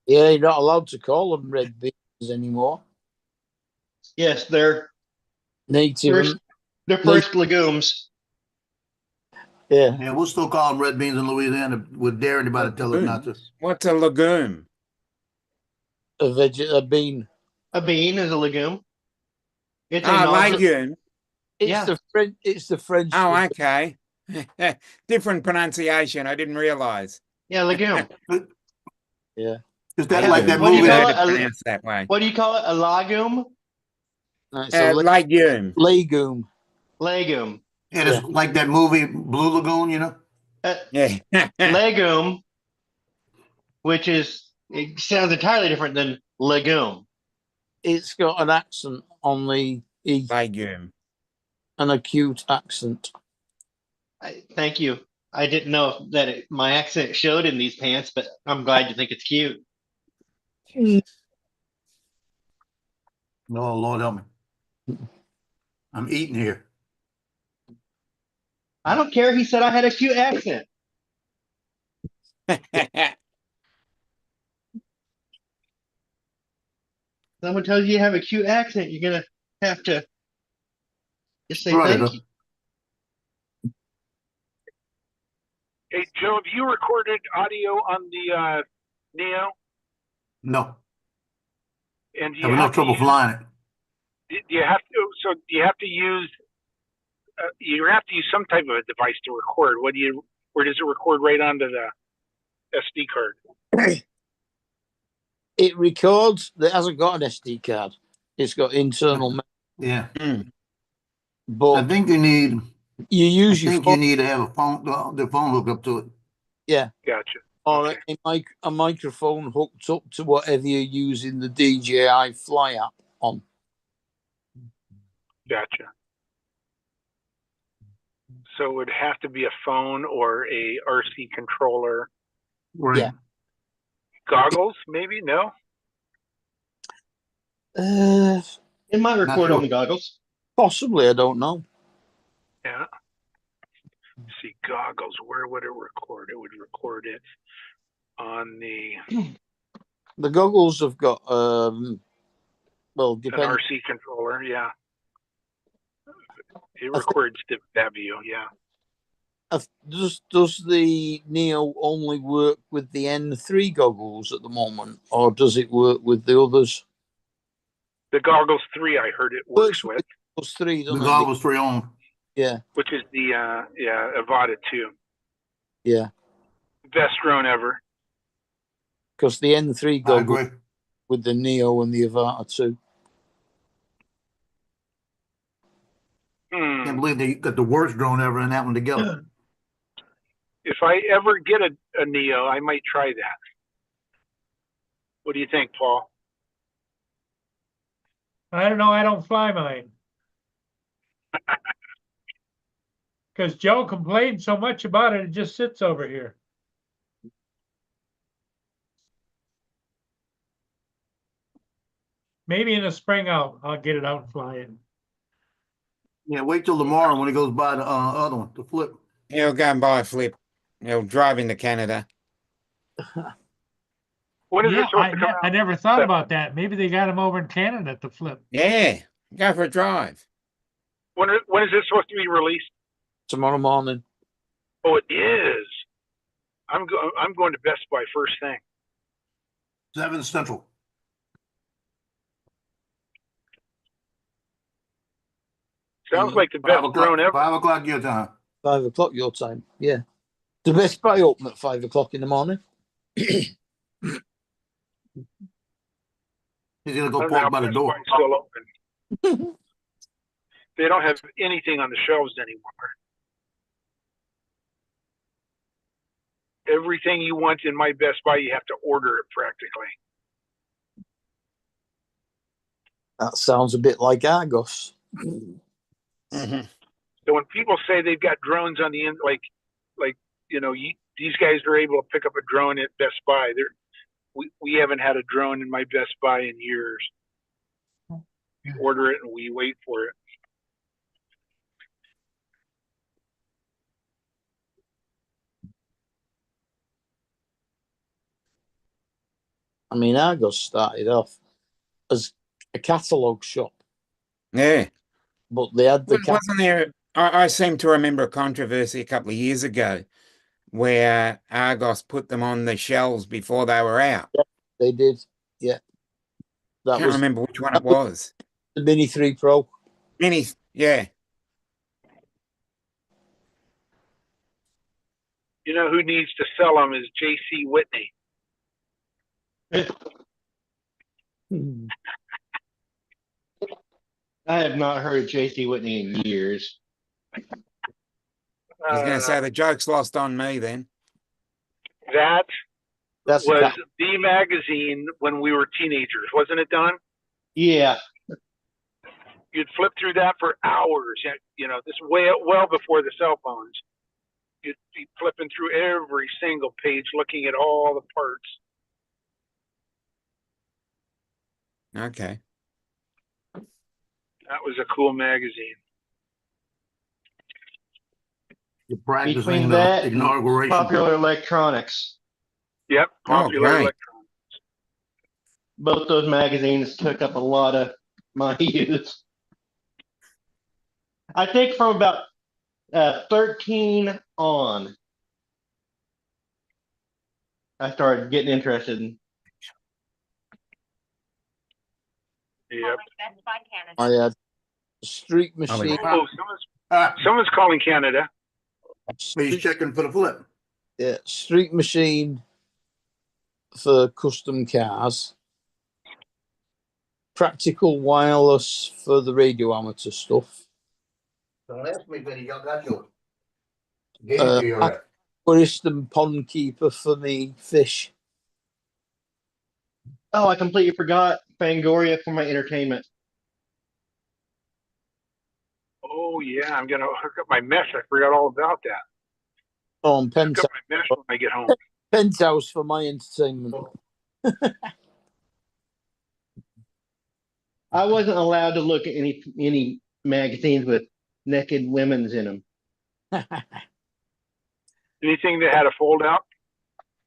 Yeah, you're not allowed to call them red beans anymore. Yes, they're Native. they're first legumes. Yeah. Yeah, we'll still call them red beans in Louisiana. Would dare anybody to tell us not to. What's a legume? A bean. A bean is a legume. It's legume. It's the French. It's the French. Oh, okay. Different pronunciation. I didn't realize. Yeah, legume. Yeah. Is that I like don't that What do you movie? call prefer it? to pronounce that way. What do you call it? A legume? No, it's a Legume. legume. Legume. It is like that movie Blue Lagoon, you know? Yeah. Legume, which is, it sounds entirely different than legume. It's got an accent on the E, Legume. an acute accent. Thank you. I didn't know that my accent showed in these pants, but I'm glad you think it's cute. Oh, Lord help me. I'm eating here. I don't care. He said I had a cute accent. Someone tells you you have a cute accent, you're gonna have to just say Right, thank you. Hey, Joe, have you recorded audio on the Neo? No, And do you having no have to trouble use, flying it. do you have to, so do you have to use, you have to use some type of a device to record. Where does it record right onto the SD card? It records. It hasn't got an SD card. It's got internal. Yeah. But I think you need. You use I your think phone. you need to have a phone, the phone hooked up to it. Yeah. Gotcha. Or a microphone hooked up to whatever you're using the DJI Fly app on. Gotcha. So it would have to be a phone or a RC controller. Right. Yeah. Goggles, maybe? No? It might record sure. on the goggles. Possibly, I don't know. Yeah. Let's see, goggles, where would it record? It would record it on The goggles have got well, an depending. RC controller, yeah. It records that view, yeah. Does the Neo only work with the N3 goggles at the moment, or does it work with the others? The Goggles 3, I heard it works with. Those three, The don't Goggles 3 on. Yeah. Which is the Avata 2. Yeah. Best drone ever. Because the N3 I goggles agree. with the Neo and the Avata 2. Can't believe they got the worst drone ever and that one together. If I ever get a Neo, I might try that. What do you think, Paul? I don't know. I don't fly mine. Because Joe complained so much about it, it just sits over here. Maybe in the spring I'll get it out and fly it. Yeah, wait till tomorrow when he goes by the other one, the Flip. He'll go and buy a Flip. He'll drive into Canada. When is Yeah, it supposed to come I out? never thought about that. Maybe they got him over in Canada at the Flip. Yeah, go for a drive. When is it supposed to be released? Tomorrow morning. Oh, it is. I'm going to Best Buy first thing. 7 Central. Sounds like the best drone ever. 5 o'clock your time. 5 o'clock your time. Yeah. The Best Buy open at 5 o'clock in the morning. He's gonna go I don't park know, by the Best door. Buy's still open. They don't have anything on the shelves anymore. Everything you want in my Best Buy, you have to order it practically. That sounds a bit like Argos. Mm-hmm. So when people say they've got drones on the end, like these guys are able to pick up a drone at Best Buy. We haven't had a drone in my Best Buy in years. We order it and we wait for it. I mean, Argos started off as a catalogue shop, Yeah. but they had the Wasn't there? I seem to remember a controversy a couple of years ago where Argos put them on the shelves before they were out. Yeah, they did. Yeah. That Can't remember which one it was was. the Mini 3 Pro. Mini, yeah. You know who needs to sell them is J.C. Whitney. I have not heard of J.C. Whitney in years. I was going to say the joke's lost on me then. That That's a was cat. the magazine when we were teenagers, wasn't it, Don? Yeah. You'd flip through that for hours. You know, this way well before the cell phones. You'd be flipping through every single page, looking at all the parts. Okay. That was a cool magazine. You're practicing Between the that and inauguration. Popular Electronics, Yep, Popular great. Electronics. both those magazines took up a lot of my youth. I think from about 13 on, I started getting interested in. Yep. I had Street Machine. Oh, someone's calling Canada. He's checking for the flip. Yeah, Street Machine for custom cars. Practical Wireless for the radio amateur stuff. Don't ask me, Benny. Y'all got you. Gave it to you already. Aquarist and Pond Keeper for me fish. Oh, I completely forgot Fangoria for my entertainment. Oh yeah, I'm gonna hook up my mesh. I forgot all about that. On Hook Penthouse, up my mesh when I get home. Penthouse for my entertainment. I wasn't allowed to look at any magazines with naked women's in them. Anything that had a fold out?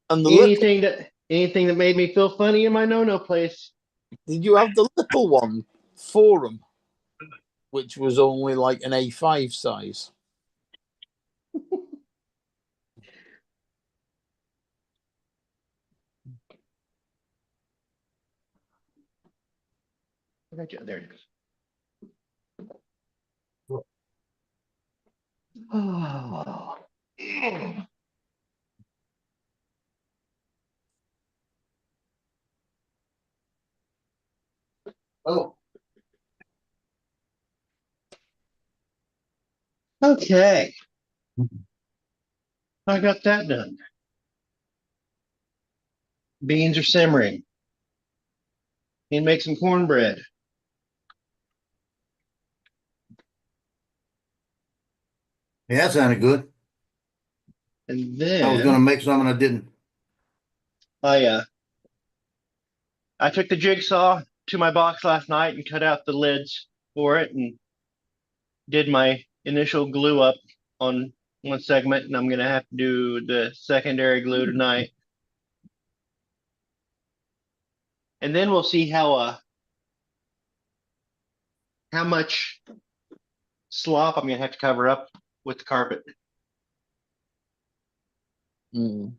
And the Anything that made me feel funny in my no place. Did you have the little one, Forum, which was only like an A5 size? There it is. Oh. Oh. Okay. I got that done. Beans are simmering. And make some cornbread. Yeah, that sounded good. And then I was gonna make some and I didn't. I took the jigsaw to my box last night and cut out the lids for it and did my initial glue up on one segment, and I'm gonna have to do the secondary glue tonight. And then we'll see how much slop I'm gonna have to cover up with the carpet. Mm.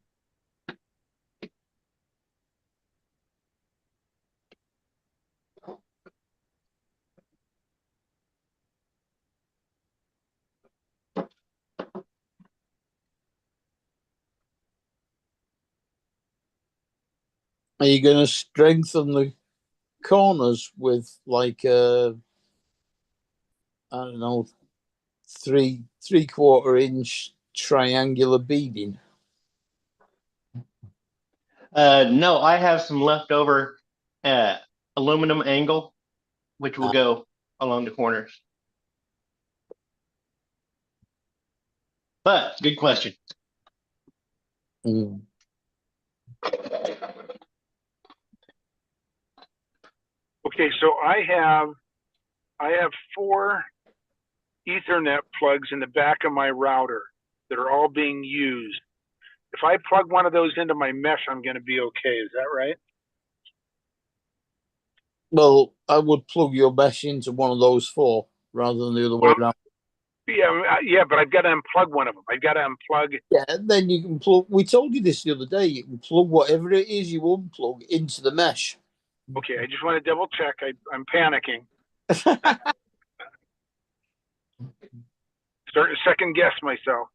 Are you going to strengthen the corners with like I don't know, 3/4 inch triangular beading? No, I have some leftover aluminum angle, which will go along the corners. But good question. Mm. Okay, so I have 4 Ethernet plugs in the back of my router that are all being used. If I plug one of those into my mesh, I'm going to be okay. Is that right? Well, I would plug your mesh into one of those 4 rather than the other way around. Yeah, but I've got to unplug one of them. I've got to unplug. Yeah, and then you can plug. We told you this the other day. You can plug whatever it is you unplug into the mesh. Okay, I just want to double check. I'm panicking. Starting to second guess myself.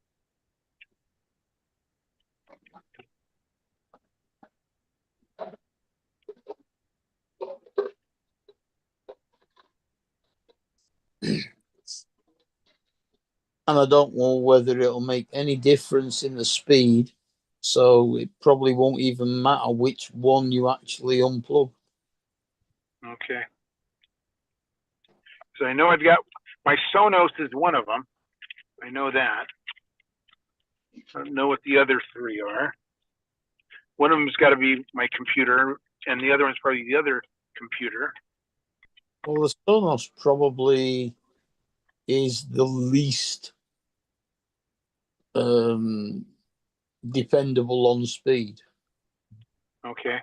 and I don't know whether it'll make any difference in the speed. So it probably won't even matter which one you actually unplug. Okay. So I know I've got my Sonos is one of them. I know that. I don't know what the other three are. One of them's got to be my computer, and the other one's probably the other computer. Well, the Sonos probably is the least dependable on speed. Okay.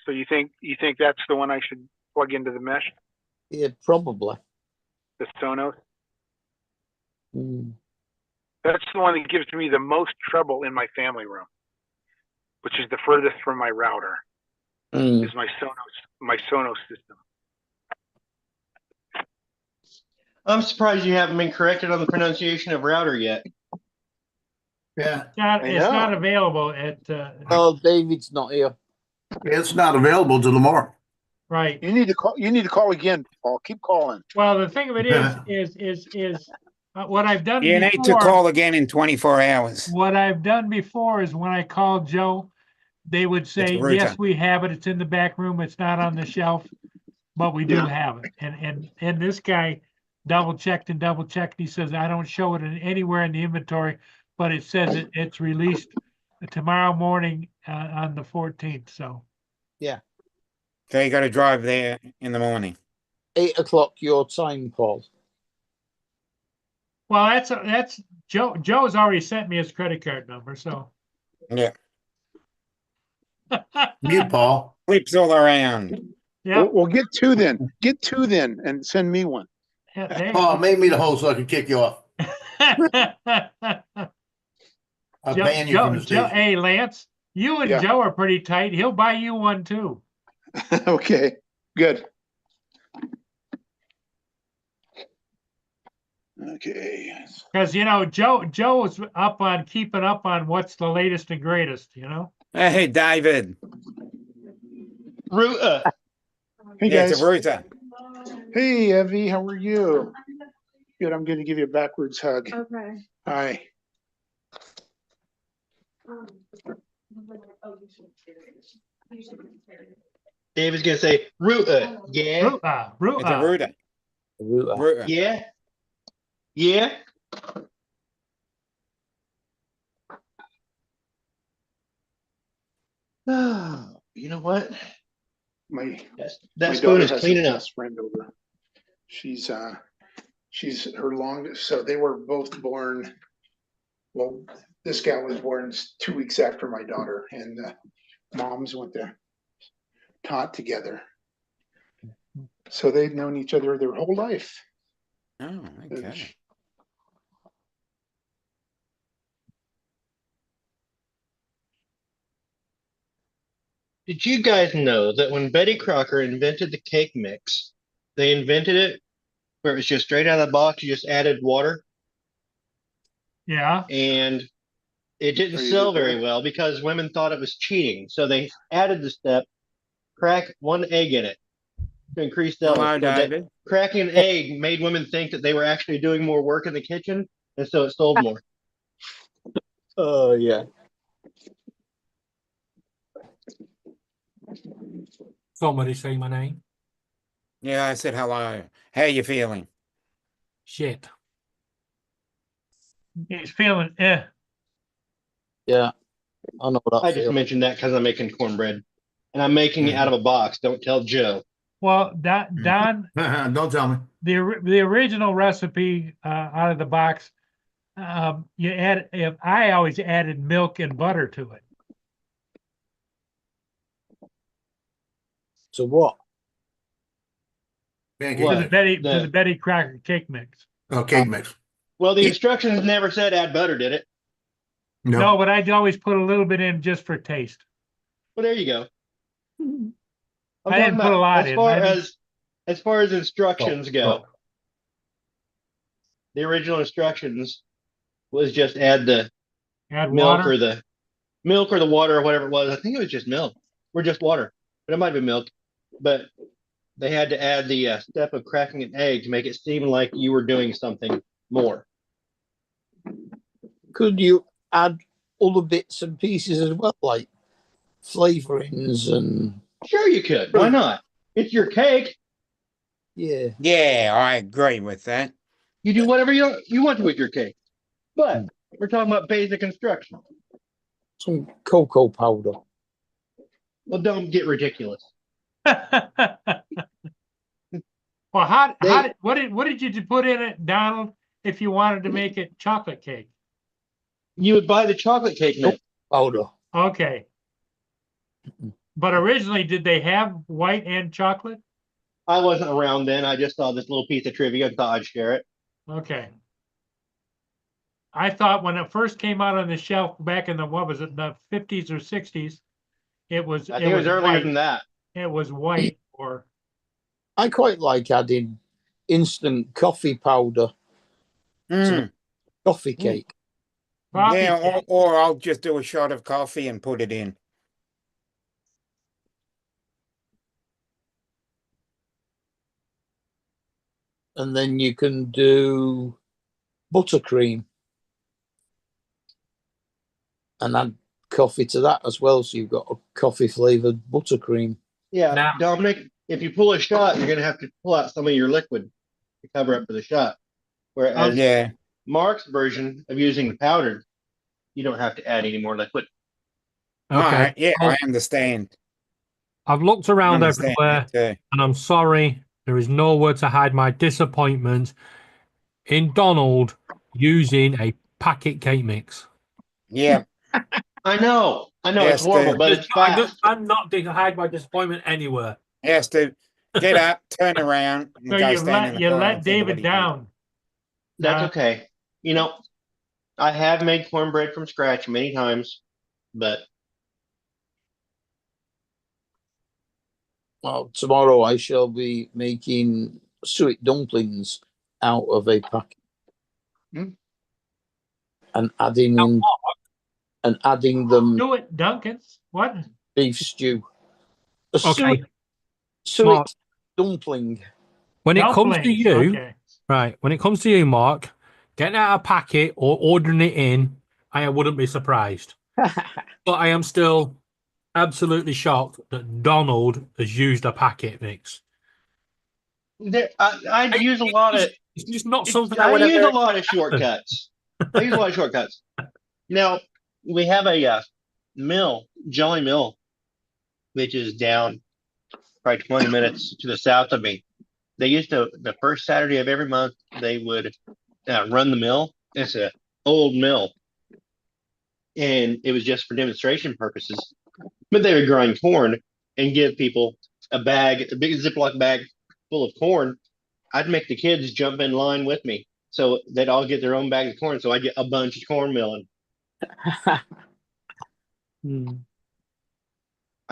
So you think that's the one I should plug into the mesh, Yeah, probably. the Sonos? Mm. That's the one that gives me the most trouble in my family room, which is the furthest from my router. Mm. Is my Sonos system. I'm surprised you haven't been corrected on the pronunciation of router yet. Yeah, It's not available at, Oh, David's not here. it's not available till tomorrow. right. You need to call again, Paul. Keep calling. Well, the thing of it is what I've done You need to before. call again in 24 hours. What I've done before is when I called Joe, they would say, router. yes, we have it. It's in the back room. It's not on the shelf, but we do Yeah. have it. And this guy double checked. He says, I don't show it anywhere in the inventory, but it says it's released tomorrow morning on the 14th. So Yeah. So you got to drive there in the morning. 8 o'clock your time, Paul. well, that's Joe. Joe's already sent me his credit card number. So Yeah. You, Paul. Flips all around. yeah. Well, get two then. Get two then, and send me one. Paul, make me the host so I can kick you off. I'll ban you from the station. Hey, Lance, you and Yeah. Joe are pretty tight. He'll buy you one too. Okay, good. Okay. Because Joe is up on keeping up on what's the latest and greatest. Hey, David. Router. Hey Yeah, guys. it's a router. Hey Evie, how are you? Good. I'm going to give you a backwards hug. Okay. Hi. David's gonna say router. Yeah. It's a router. Router. Yeah. Yeah. Oh, you know what? My That spoon is has clean a enough. best friend over. She's her longest. So they were both born. Well, this gal was born 2 weeks after my daughter, and moms went to taught together. So they've known each other their whole life. Oh, okay. Did you guys know that when Betty Crocker invented the cake mix, they invented it where it was just straight out of the box, you just added water, Yeah. and it didn't Are you sell good there? very well because women thought it was cheating. So they added the step, crack one egg in it to increase sales. Hello, So that David. cracking an egg made women think that they were actually doing more work in the kitchen, and so it sold more. Oh, yeah. Somebody say my name. Yeah, I said hello. How you feeling? Shit. He's feeling Yeah. I know what I that just feels. mentioned that because I'm making cornbread, and I'm making it out of a box. Don't tell Joe. Well, Don, Don't tell me. the original recipe out of the box, I always added milk and butter to it. So what? Pancake To mix. the Betty Crocker cake mix. Oh, cake mix. Well, the instructions never said add butter, did it? No, but I'd always put a little bit in just for taste. Well, there you go. I'm I didn't talking put a about lot in. as far as instructions go. Oh. The original instructions was just add the Add milk water. or the water or whatever it was. I think it was just milk or just water, but it might have been milk. But they had to add the step of cracking an egg to make it seem like you were doing something more. Could you add other bits and pieces as well, like flavorings and? Sure, you could. Why not? It's your cake. Yeah. Yeah, I agree with that. You do whatever you want to with your cake. But we're talking about basic instruction. Some cocoa powder. Well, don't get ridiculous. Well, what did you put in it, Donald, if you wanted to make it chocolate cake? You would buy the chocolate cake mix. Powder. Okay. But originally, did they have white and chocolate? I wasn't around then. I just saw this little piece of trivia and thought I'd share it. Okay. I thought when it first came out on the shelf back in the, what was it, the 50s or 60s, it was. I think it was earlier white. than that. It was white or. I quite like adding instant coffee powder to the coffee cake. Coffee Yeah, cake. or I'll just do a shot of coffee and put it in. And then you can do buttercream and add coffee to that as well. So you've got a coffee flavored buttercream. Yeah, Now- Dominic, if you pull a shot, you're going to have to pull out some of your liquid to cover up for the shot. Whereas Yeah. Mark's version of using the powder, you don't have to add any more liquid. Okay. Alright, yeah, Well, I understand. I've looked around Understand everywhere, that too. and I'm sorry, there is nowhere to hide my disappointment in Donald using a packet cake mix. Yeah. I know, Yes, it's horrible, dude. but it's I fast. cannot hide my disappointment anywhere. Yes, to get up, turn around, and So go you stand in the let corner and think of what David he did. down. That's okay. You know, I have made cornbread from scratch many times, but Well, tomorrow I shall be making suet dumplings out of a packet. And adding in them Do it, Duncan's. What? beef stew. A Okay. suet Mark. dumpling. When it comes to Dumplings, you, okay. right, when it comes to you, Mark, getting out a packet or ordering it in, I wouldn't be surprised. But I am still absolutely shocked that Donald has used a packet mix. I use a lot of. It's just not something I I would use ever a lot of expect to happen. shortcuts. I use a lot of shortcuts. Now we have a mill, Jolly Mill, which is down probably 20 minutes to the south of me. They used to, the first Saturday of every month, they would run the mill. It's an old mill, and it was just for demonstration purposes. But they would grind corn and give people a big Ziploc bag full of corn. I'd make the kids jump in line with me, so they'd all get their own bag of corn. So I get a bunch of corn milling. I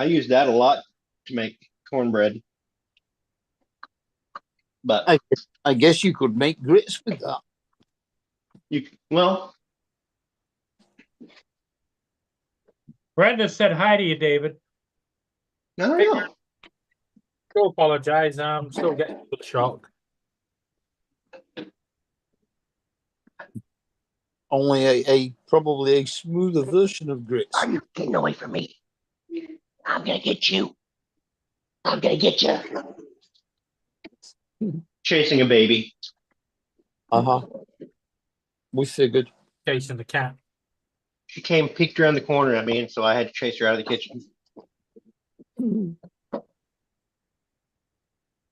use that a lot to make cornbread. But I guess you could make grits with that. Well, Brenda said hi to you, David. I don't know. I do apologize. I'm still getting a shock. Only a probably a smoother version of grits. Are you getting away from me? I'm gonna get you. I'm gonna get you. Chasing a baby. We figured. Chasing the cat. She came, peeked around the corner at me, and so I had to chase her out of the kitchen.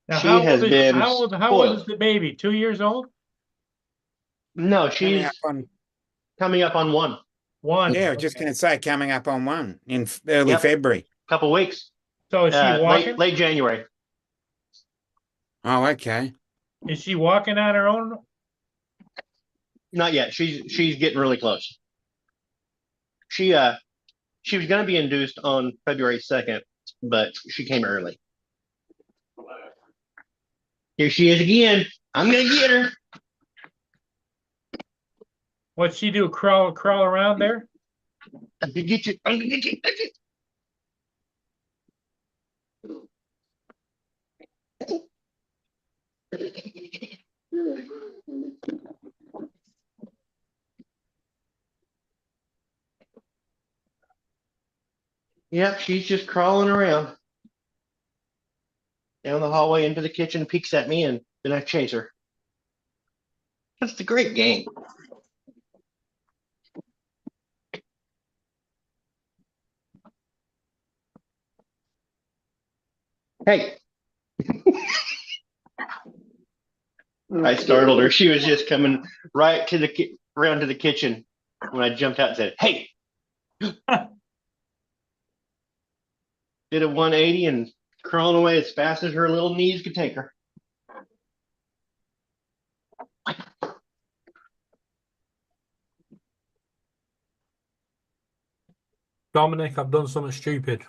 Now, She how has old is, been how old spoiled. is the baby? 2 years old? No, she's coming up on one. One. Yeah, I was just going to say coming up on one in early Yep. February. Couple weeks. So is she walking? Late January. Oh, okay. Is she walking on her own? Not yet. She's getting really close. She was going to be induced on February 2nd, but she came early. Here she is again. I'm going to get her. What'd she do? Crawl around there? I'm going to get you. I'm going to get you. Yep, she's just crawling around down the hallway into the kitchen, peeks at me, and then I chase her. That's a great game. Hey. I startled her. She was just coming right to the around to the kitchen when I jumped out and said, "Hey." Did a 180 and crawling away as fast as her little knees could take her. Dominic, I've done something stupid.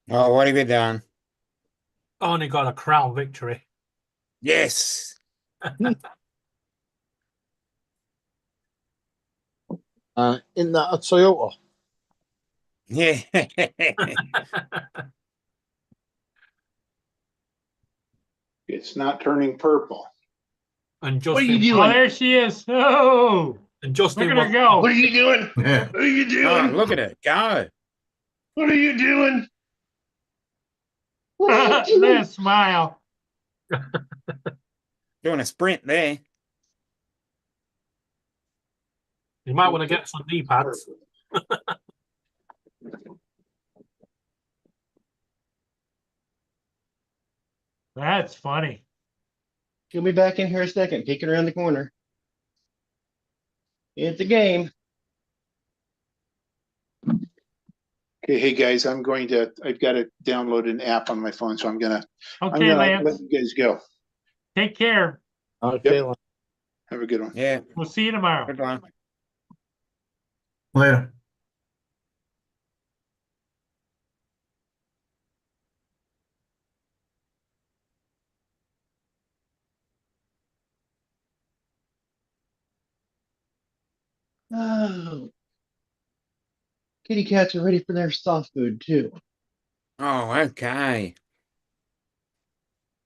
Oh, what have you done? I only got a crown victory. Yes. In that a Toyota? Yeah. It's not turning purple. And What are Justin, you Oh, doing? there she is. Oh, and Justin look at her was, go. What are you doing? What are you Oh, doing? look at it go. What are you doing? What are you Look doing? at smile. Doing a sprint there. you might want to get some knee pads. That's funny. She'll be back in here a second, peeking around the corner. It's a game. Okay, hey guys, I've got to download an app on my phone, so I'm gonna Okay, let Lance. you guys go. Take care. Okay. Yep. Have a good one. Yeah. We'll see you tomorrow. Good one. Later. Oh. Kitty cats are ready for their soft food too. Oh, okay.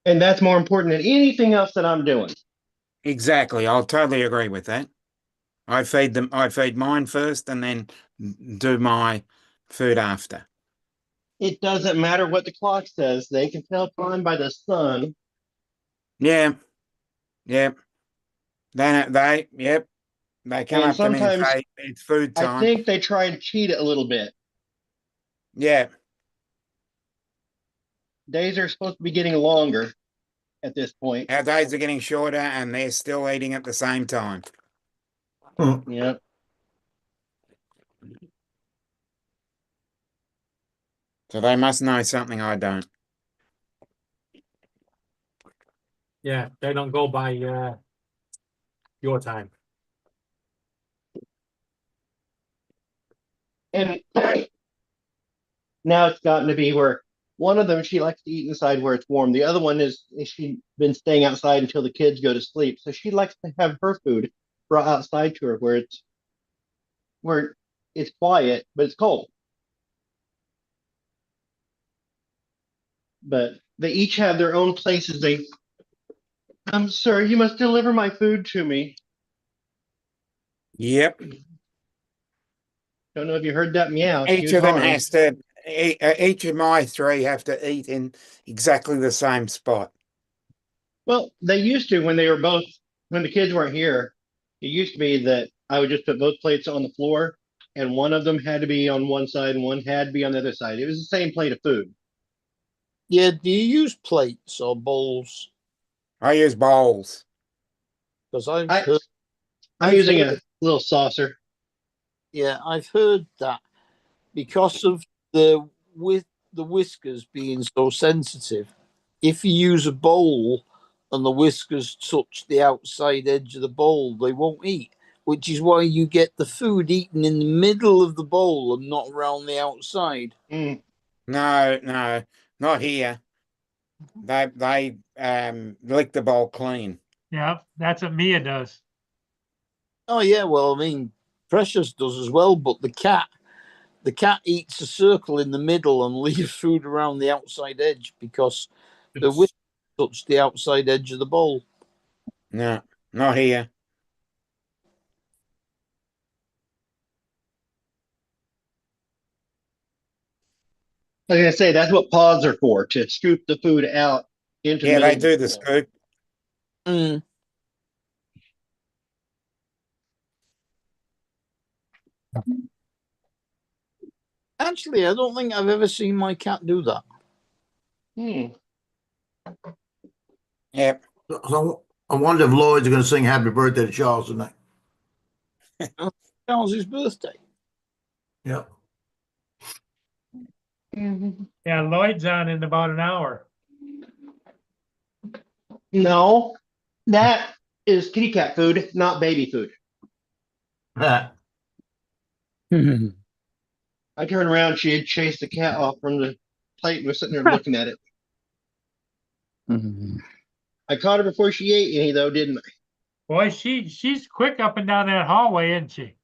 And that's more important than anything else that I'm doing. Exactly. I'll totally agree with that. I feed mine first and then do my food after. It doesn't matter what the clock says. They can tell time by the sun. Yeah. Yep. Then they come And up to me and sometimes say it's food I time. think they try and cheat it a little bit. Yeah. Days are supposed to be getting longer at this point. Our days are getting shorter and they're still eating at the same time. Yep. So they must know something I don't. Yeah, they don't go by your time. And now it's gotten to be where one of them, she likes to eat inside where it's warm. The other one is she's been staying outside until the kids go to sleep. So she likes to have her food brought outside to her where it's quiet, but it's cold. But they each have their own places. Sir, you must deliver my food to me. Yep. Don't know if you heard that meow. She Each was of them horny. has to, each of my three have to eat in exactly the same spot. Well, they used to when the kids weren't here. It used to be that I would just put both plates on the floor and one of them had to be on one side and one had to be on the other side. It was the same plate of food. Yeah, do you use plates or bowls? I use bowls. Because I'm using a little saucer. Yeah, I've heard that because of the whiskers being so sensitive, if you use a bowl and the whiskers touch the outside edge of the bowl, they won't eat, which is why you get the food eaten in the middle of the bowl and not around the outside. Mm. No, not here. They lick the bowl clean. Yeah, that's what Mia does. Oh yeah, well, I mean, Precious does as well, but the cat eats a circle in the middle and leaves food around the outside edge because the whiskers touched the outside edge of the bowl. No, not here. I was gonna say that's what pods are for, to scoop the food out into Yeah, the they middle do of the bowl. scoop. Mm. Actually, I don't think I've ever seen my cat do that. Yep. So I wonder if Lloyd's going to sing "Happy Birthday" to Charles tonight. Charles's birthday. Yep. Yeah, Lloyd's on in about an hour. No, that is kitty cat food, not baby food. I turned around, she had chased the cat off from the plate and was sitting there looking at it. I caught her before she ate any, though, didn't I? Boy, she's quick up and down that hallway, isn't she?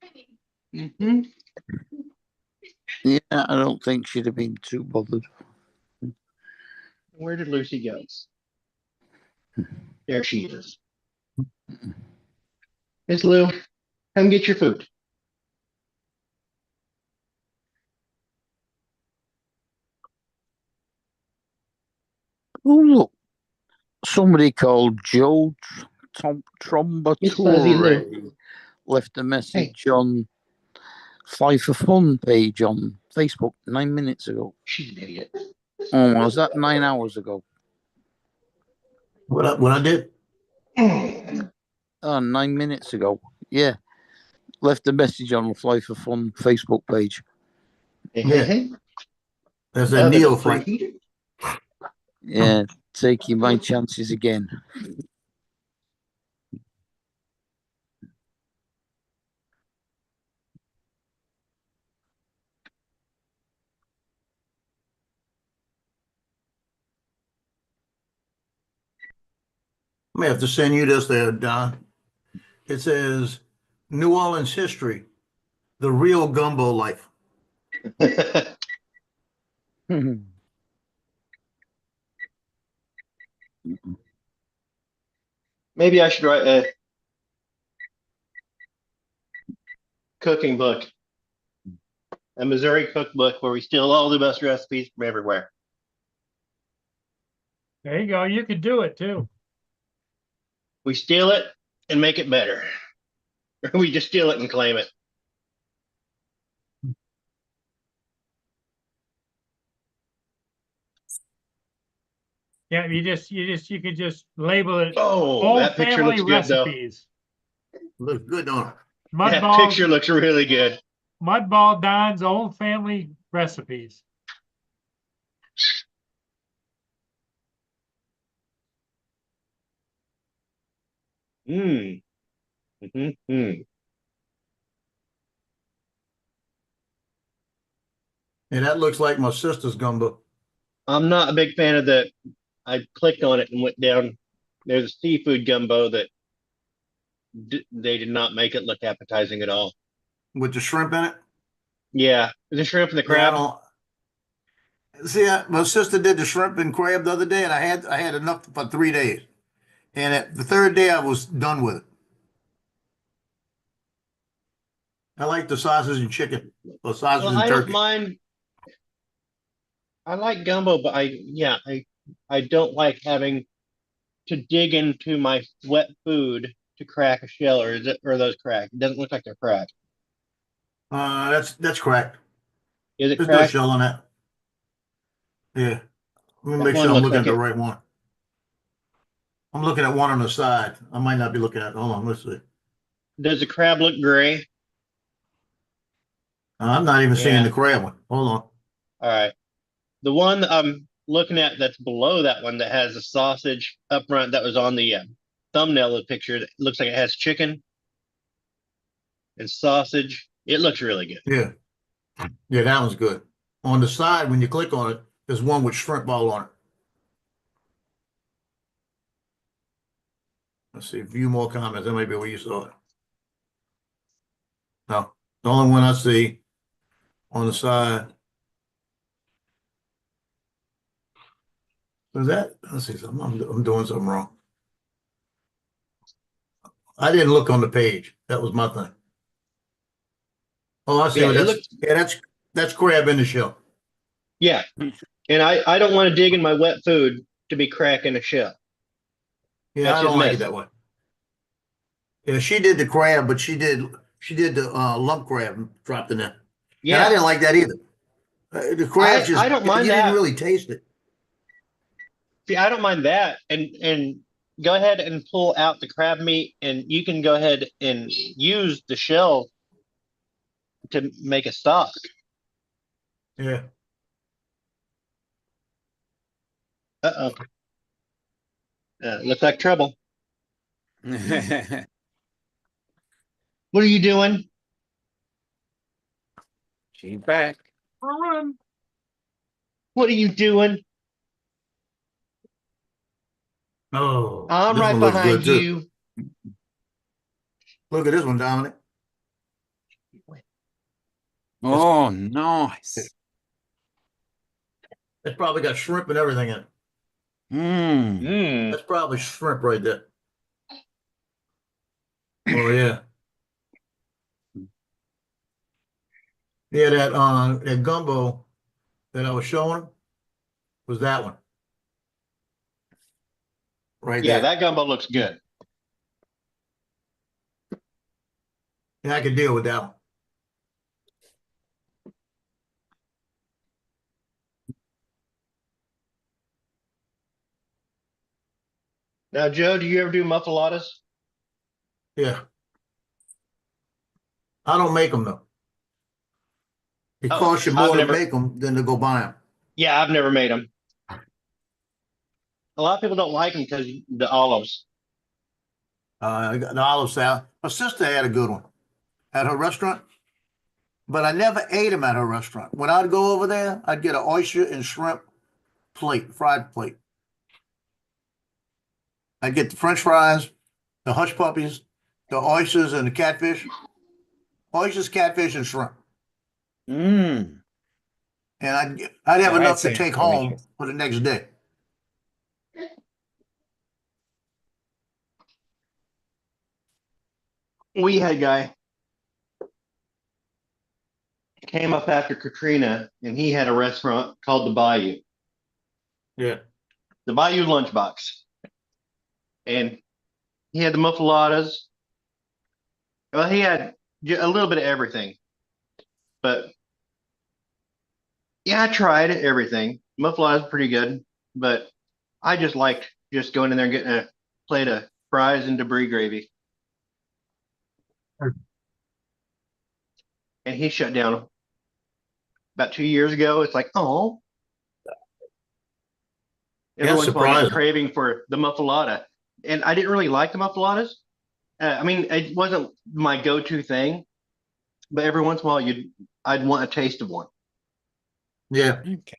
Mm-hmm. Yeah, I don't think she'd have been too bothered. Where did Lucy go? There she is. Miss Lou, come get your food. Oh, look. Somebody called Joe Trombature left a message on Fly for Fun page on Facebook 9 minutes ago. She's an idiot. Oh, was that 9 hours ago? What I did? 9 minutes ago. Yeah. Left a message on Fly for Fun Facebook page. Yeah. There's a Neo flight. Yeah, taking my chances again. I may have to send you this there, Don. It says New Orleans history, the real gumbo life. Maybe I should write a cooking book, a Missouri cookbook where we steal all the best recipes from everywhere. There you go. You could do it too. We steal it and make it better. Or we just steal it and claim it. Yeah, you could just label it. Oh, Old that picture family looks good, though. recipes. Looks good, don't it? That Mudball, picture looks really good. Mudball Don's old family recipes. Mm. Mm-hmm. And that looks like my sister's gumbo. I'm not a big fan of the. I clicked on it and went down. There's a seafood gumbo that they did not make it look appetizing at all. With the shrimp in it? Yeah, the shrimp and the Yeah, crab. See, my sister did the shrimp and crab the other day, and I had enough for 3 days. And the third day, I was done with it. I like the sausage and chicken, or sausage Well, and I don't turkey. mind. I like gumbo, but I don't like having to dig into my wet food to crack a shell, or are those cracked? It doesn't look like they're cracked. That's cracked. Is it There's no cracked? shell on that. Yeah. Let me That make one sure I'm looks looking at like the it. right one. I'm looking at one on the side. I might not be looking at. Hold on, let's see. Does the crab look gray? I'm not even seeing Yeah. the crab one. Hold on. All right. The one I'm looking at that's below that one that has the sausage up front that was on the thumbnail of the picture, that looks like it has chicken and sausage. It looks really good. Yeah. Yeah, that one's good. On the side, when you click on it, there's one with shrimp ball on it. Let's see, view more comments. That might be where you saw it. No, the only one I see on the side. Was that? Let's see something. I'm doing something wrong. I didn't look on the page. That was my thing. Oh, I see Yeah, what it that's. looked- Yeah, that's crab in the shell. Yeah. And I don't want to dig in my wet food to be cracking a shell. Yeah, That's I just don't like it messy. that way. Yeah, she did the crab, but she did the lump crab and dropped in there. And I Yeah. didn't like that either. The crab just I don't mind you that. didn't really taste it. See, I don't mind that. And go ahead and pull out the crab meat, and you can go ahead and use the shell to make a stock. Yeah. Uh-oh. Looks like trouble. What are you doing? She's back. Run. What are you doing? Oh, I'm this right one looks behind good too. you. Look at this one, Dominic. Oh, nice. It's probably got shrimp and everything in it. Mm. That's probably shrimp right there. Oh yeah. Yeah, that gumbo that I was showing was that one. Right Yeah, there. that gumbo looks good. Yeah, I could deal with that one. Now, Joe, do you ever do muffulettas? Yeah. I don't make them though. It Oh, costs you I've more to never- make them than to go buy them. Yeah, I've never made them. A lot of people don't like them because the olives. I got the olive salad. My sister had a good one at her restaurant, but I never ate them at her restaurant. When I'd go over there, I'd get an oyster and shrimp plate, fried plate. I'd get the French fries, the hush puppies, the oysters, and the catfish. Oysters, catfish, and shrimp. Mm. And I'd have Oh, that enough to sounds take home delicious. for the next day. We had a guy came up after Katrina, and he had a restaurant called the Bayou. Yeah. The Bayou Lunchbox. And he had the muffulettas. Well, he had a little bit of everything. But yeah, I tried everything. Muffulettas pretty good, but I just liked just going in there and getting a plate of fries and debris gravy. And he shut down about 2 years ago. It's like, oh. Every Yeah, once in a while I get a surprising. craving for the muffuletta. And I didn't really like the muffulettas. I mean, it wasn't my go-to thing, but every once in a while I'd want a taste of one. Yeah. Okay.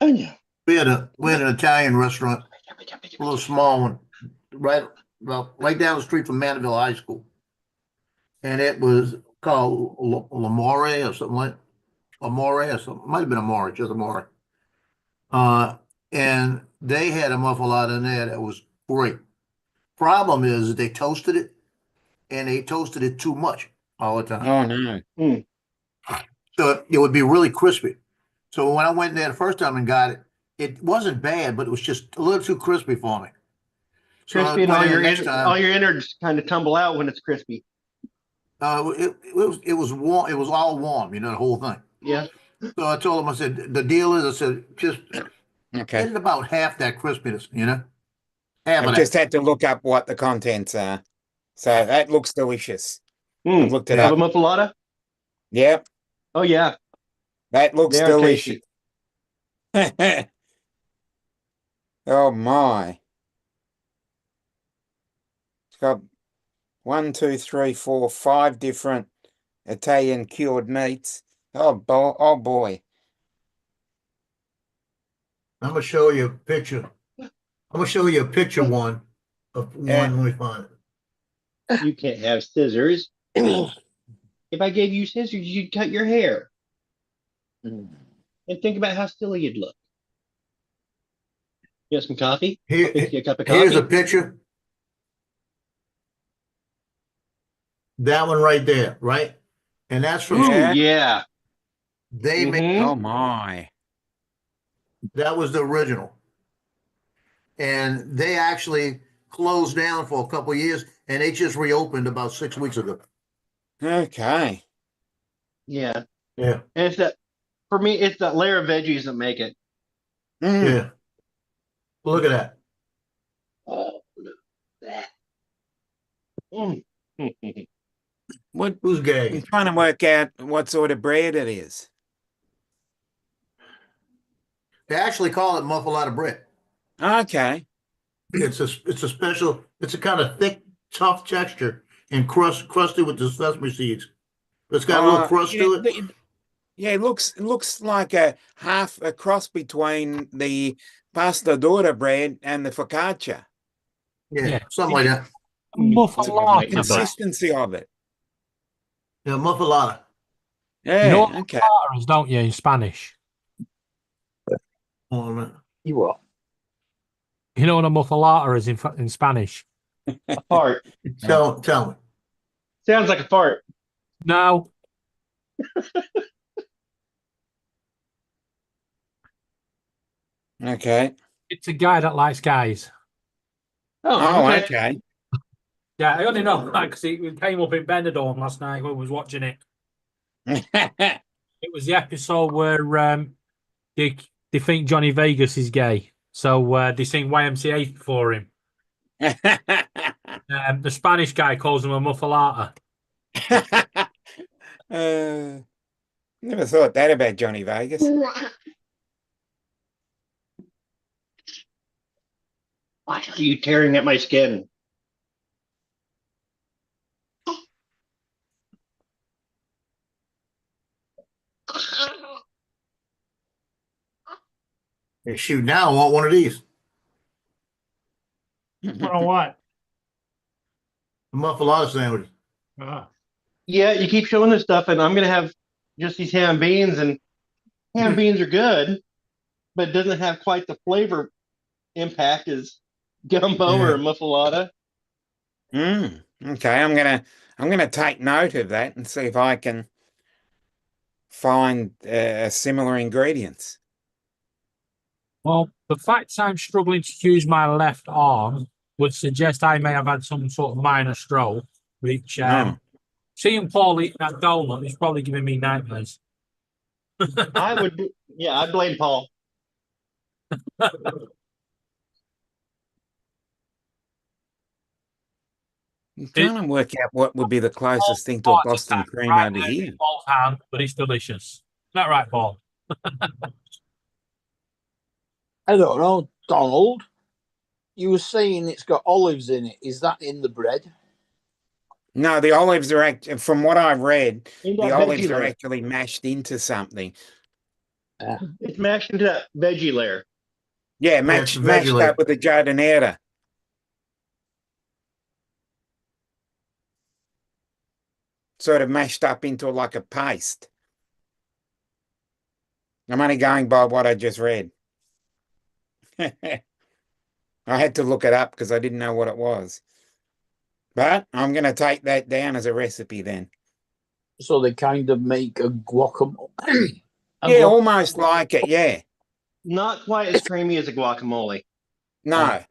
Oh yeah. We had an Italian restaurant, a little small one, right down the street from Mandeville High School. And it was called L'Amore or something like Amore or something. Might have been Amore, just Amore. And they had a muffalata in there that was great. Problem is they toasted it, and they toasted it too much all the time. Oh no. So it would be really crispy. So when I went in there the first time and got it, it wasn't bad, but it was just a little too crispy for me. So I Crispy and went all in your the next time. all your innards kind of tumble out when it's crispy. It was warm. It was all warm, the whole thing. Yeah. So I told him, I said, the deal is, I said, just Okay. get it about half that crispiness, half I of just that. had to look up what the contents are. So that looks delicious. I've looked it Of up. a muffuletta? Yep. Oh yeah. That looks They are delicious. tasty. Oh my. It's got 1, 2, 3, 4, 5 different Italian cured meats. Oh boy. I'm gonna show you a picture. I'm gonna show you a picture one of one when we find it. You can't have scissors. If I gave you scissors, you'd cut your hair. And think about how silly you'd look. You have some coffee? Here, Make you a cup of coffee? here's a picture. That one right there, right? And that's from Yeah. Yeah. they made Oh my. that was the original. And they actually closed down for a couple of years and they just reopened about 6 weeks ago. Okay. Yeah. Yeah. And it's that, for me, it's that layer of veggies that make it. Mm. Yeah. Look at that. Oh, look at that. Mm. What? Who's I'm gay? trying to work out what sort of bread it is. They actually call it muffalata bread. Okay. It's a special, it's a kind of thick, tough texture and crusted with the sesame seeds. It's got a little crust to it. Yeah, it looks like a cross between the pasta dorta bread and the focaccia. Yeah, something like that. Muffalata. Consistency of it. Yeah, muffalata. Yeah. You know what Okay. muffalata is, don't you, in Spanish? Hold on a minute. You what? You know what a muffalata is in Spanish? A fart. Tell me. Sounds like a fart. No. Okay. It's a guy that likes guys. Oh, okay. Yeah, I only know that because it came up in Benidorm last night when we was watching it. It was the episode where they think Johnny Vegas is gay, so they sing YMCA for him. The Spanish guy calls him a muffalata. Never thought that about Johnny Vegas. Why are you tearing at my skin? Hey, shoot, now I want one of these. What? A muffalata sandwich. Yeah, you keep showing this stuff, and I'm gonna have just these ham beans, and ham beans are good, but it doesn't have quite the flavor impact as gumbo or muffalata. Okay, I'm gonna take note of that and see if I can find similar ingredients. Well, the fact I'm struggling to use my left arm would suggest I may have had some sort of minor stroke, which seeing Paul eating that donut is probably giving me nightmares. I blame Paul. I'm trying to work out what would be the closest thing to a Boston cream over here. Paul's hand, but it's delicious. Is that right, Paul? I don't know, Donald. You were saying it's got olives in it. Is that in the bread? No, the olives are from what I've read, In the that olives veggie are layer. actually mashed into something. It's mashed into that veggie layer. Yeah, it's mashed a veggie layer. up with the giardiniera. Sort of mashed up into like a paste. I'm only going by what I just read. I had to look it up because I didn't know what it was. But I'm going to take that down as a recipe then. So they kind of make a guacamole. Yeah, almost like it, yeah. Not quite as creamy as a guacamole. No.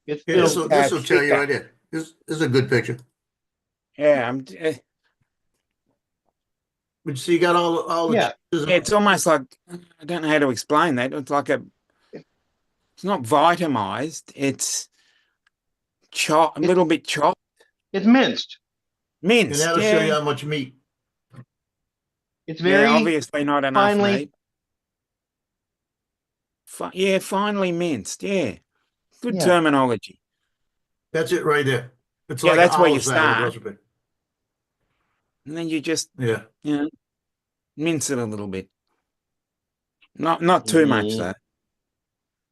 It's Yeah, still this will tell you thicker. right here. This is a good picture. Yeah, But you see, you got all the Yeah. cheeses. yeah, it's almost like, I don't know how to explain that. It's like it's not vitamized. It's chopped, a little bit chopped. It's minced. And Minced, that'll show you yeah. how much meat. It's very Yeah, obviously not enough finely- meat. Yeah, finely minced, yeah. Good Yeah. terminology. That's it right there. It's Yeah, like that's an where you olive salad start. recipe. And then you just, Yeah. mince it a little bit. Not too much, Mhm. though.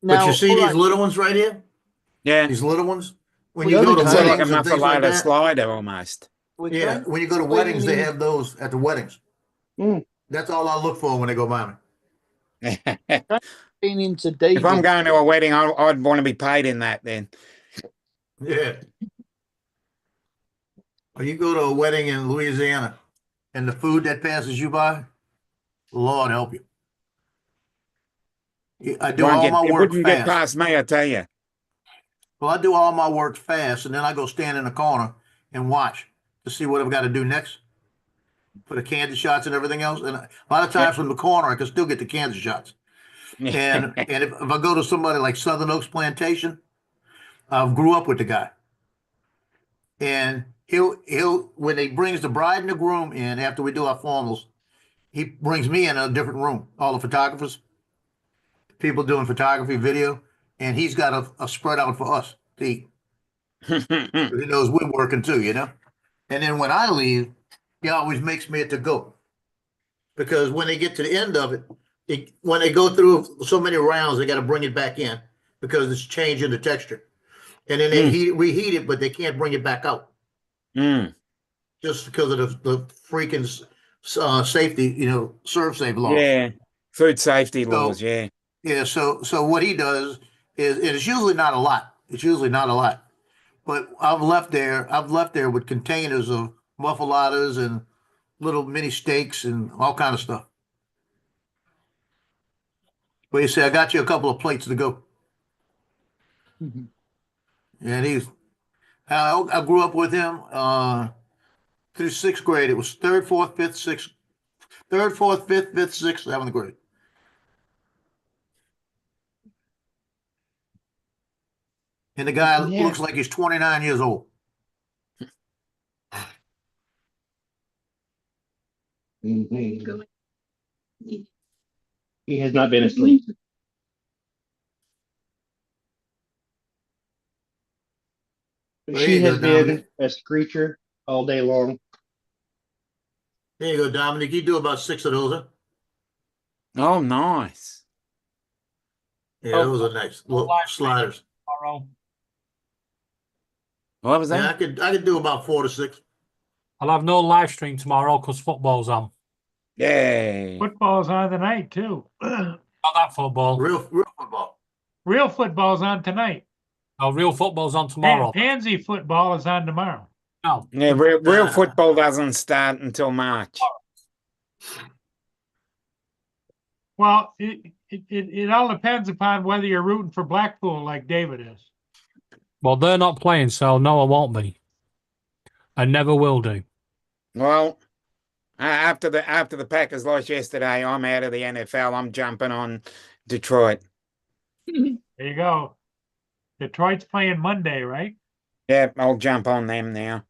But you see these alright, little ones right here? Yeah. These little ones? When Well, you the go other to It's like a weddings and things like muffalata that. slider almost. we're Yeah, kind when you go to of weddings, they cleaning- have those at the weddings. That's all I look for when they go by me. Been into If David. I'm going to a wedding, I'd want to be paid in that then. Yeah. Or you go to a wedding in Louisiana and the food that passes you by, Lord help you. I do all my It work wouldn't get fast. past me, I tell you. Well, I do all my work fast, and then I go stand in the corner and watch to see what I've got to do next for the Kansas shots and everything else. And a lot of times from the corner, I can still get the Kansas shots. And if I go to somebody like Southern Oaks Plantation, I grew up with the guy, and he'll when he brings the bride and the groom in after we do our formals, he brings me in a different room. All the photographers, people doing photography, video, and he's got a spread out for us to eat. He knows we're working too, you know. And then when I leave, he always makes me a to go, because when they get to the end of it, when they go through so many rounds, they got to bring it back in because it's changing the texture. And then they reheat it, but they can't bring it back out just because of the freaking safety, you know, serve safe law. Yeah, food safety laws. Yeah. Yeah. So what he does is, and it's usually not a lot. It's usually not a lot, but I've left there with containers of muffulettas and little mini steaks and all kind of stuff. But he said, I got you a couple of plates to go. And I grew up with him through sixth grade. It was third, fourth, fifth, sixth, seventh grade. And the guy looks like he's 29 years old. He has not been asleep. She has been a screecher all day long. There you go, Dominic. You do about 6 of those, huh? Oh, nice. Yeah, those are nice little sliders. What was that? Yeah, I could do about 4 to 6. I'll have no live stream tomorrow because football's on. Yay. Football's on tonight too. Not that football. Real football. Real football's on tonight. Oh, real football's on tomorrow. Pansy football is on tomorrow. No. Yeah, real football doesn't start until March. Well, it all depends upon whether you're rooting for Blackpool like David is. Well, they're not playing, so no, I won't be. I never will do. Well, after the Packers lost yesterday, I'm out of the NFL. I'm jumping on Detroit. There you go. Detroit's playing Monday, right? Yep, I'll jump on them now.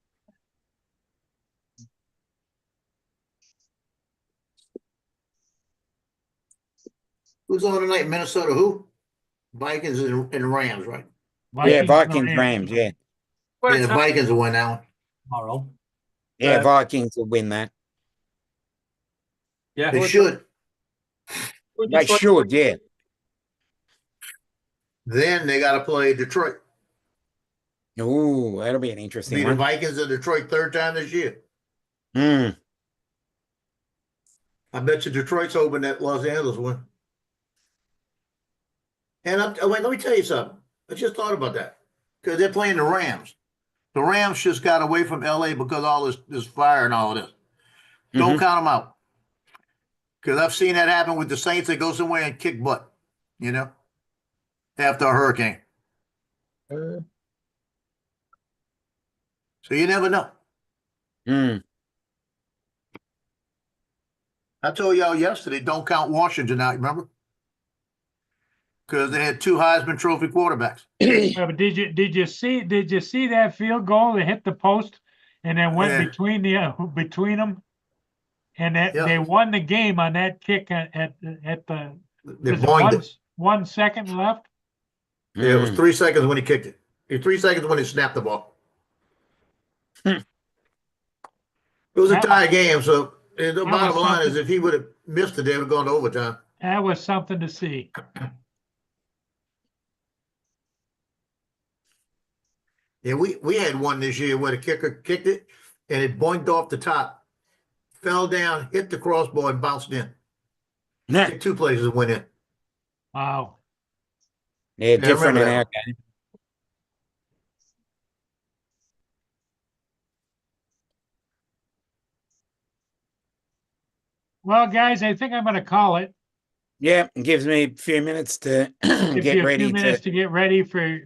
Who's on tonight? Minnesota who? Vikings and Rams, right? Vikings, Rams, yeah. Yeah, the Vikings will win that one. Tomorrow. Yeah, Vikings will win that. Yeah, they should. They should, yeah. Then they got to play Detroit. Ooh, that'll be an interesting one. The Vikings and Detroit third time this year. I bet you Detroit's hoping that Los Angeles win. And wait, let me tell you something. I just thought about that because they're playing the Rams. The Rams just got away from LA because all this fire and all of this. Don't count them out. Because I've seen that happen with the Saints. They go somewhere and kick butt, you know, after a hurricane. So you never know. I told y'all yesterday, don't count Washington out, remember? Because they had 2 Heisman Trophy quarterbacks. Yeah, but did you see that field goal that hit the post and then went between them, and that they won the game on that kick at the was 1 second left. Yeah, it was 3 seconds when he kicked it. 3 seconds when he snapped the ball. It was a tie game, so the bottom line is if he would have missed it, they would have gone to overtime. That was something to see. Yeah, we had one this year where the kicker kicked it and it boinked off the top fell down, hit the crossbar, and bounced in. Nah. Hit two places and went in. Wow. Yeah, I different remember in that our one. game. Well, guys, I think I'm gonna call it. Yeah, it gives me a few minutes to Gives get you a ready few minutes to to get ready for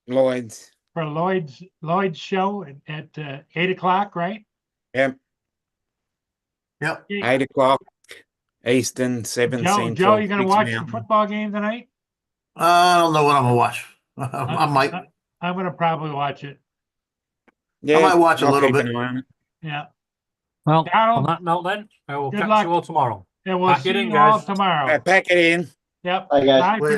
Lloyd's. Lloyd's show at 8 o'clock, right? Yep, Yep. 8 o'clock Eastern, 7 Joe, Central. you gonna 6 watch the Mountain. football game tonight? I don't know what I'm gonna watch. I might. I'm gonna probably watch it. Yeah, I might watch a I'll little keep bit. an eye on it. Yeah. Well, Donald, on that note, then I will good catch luck. you all tomorrow. And we'll Pack it see in, you all guys. tomorrow. Pack it in. Yep. Bye, guys. Bye for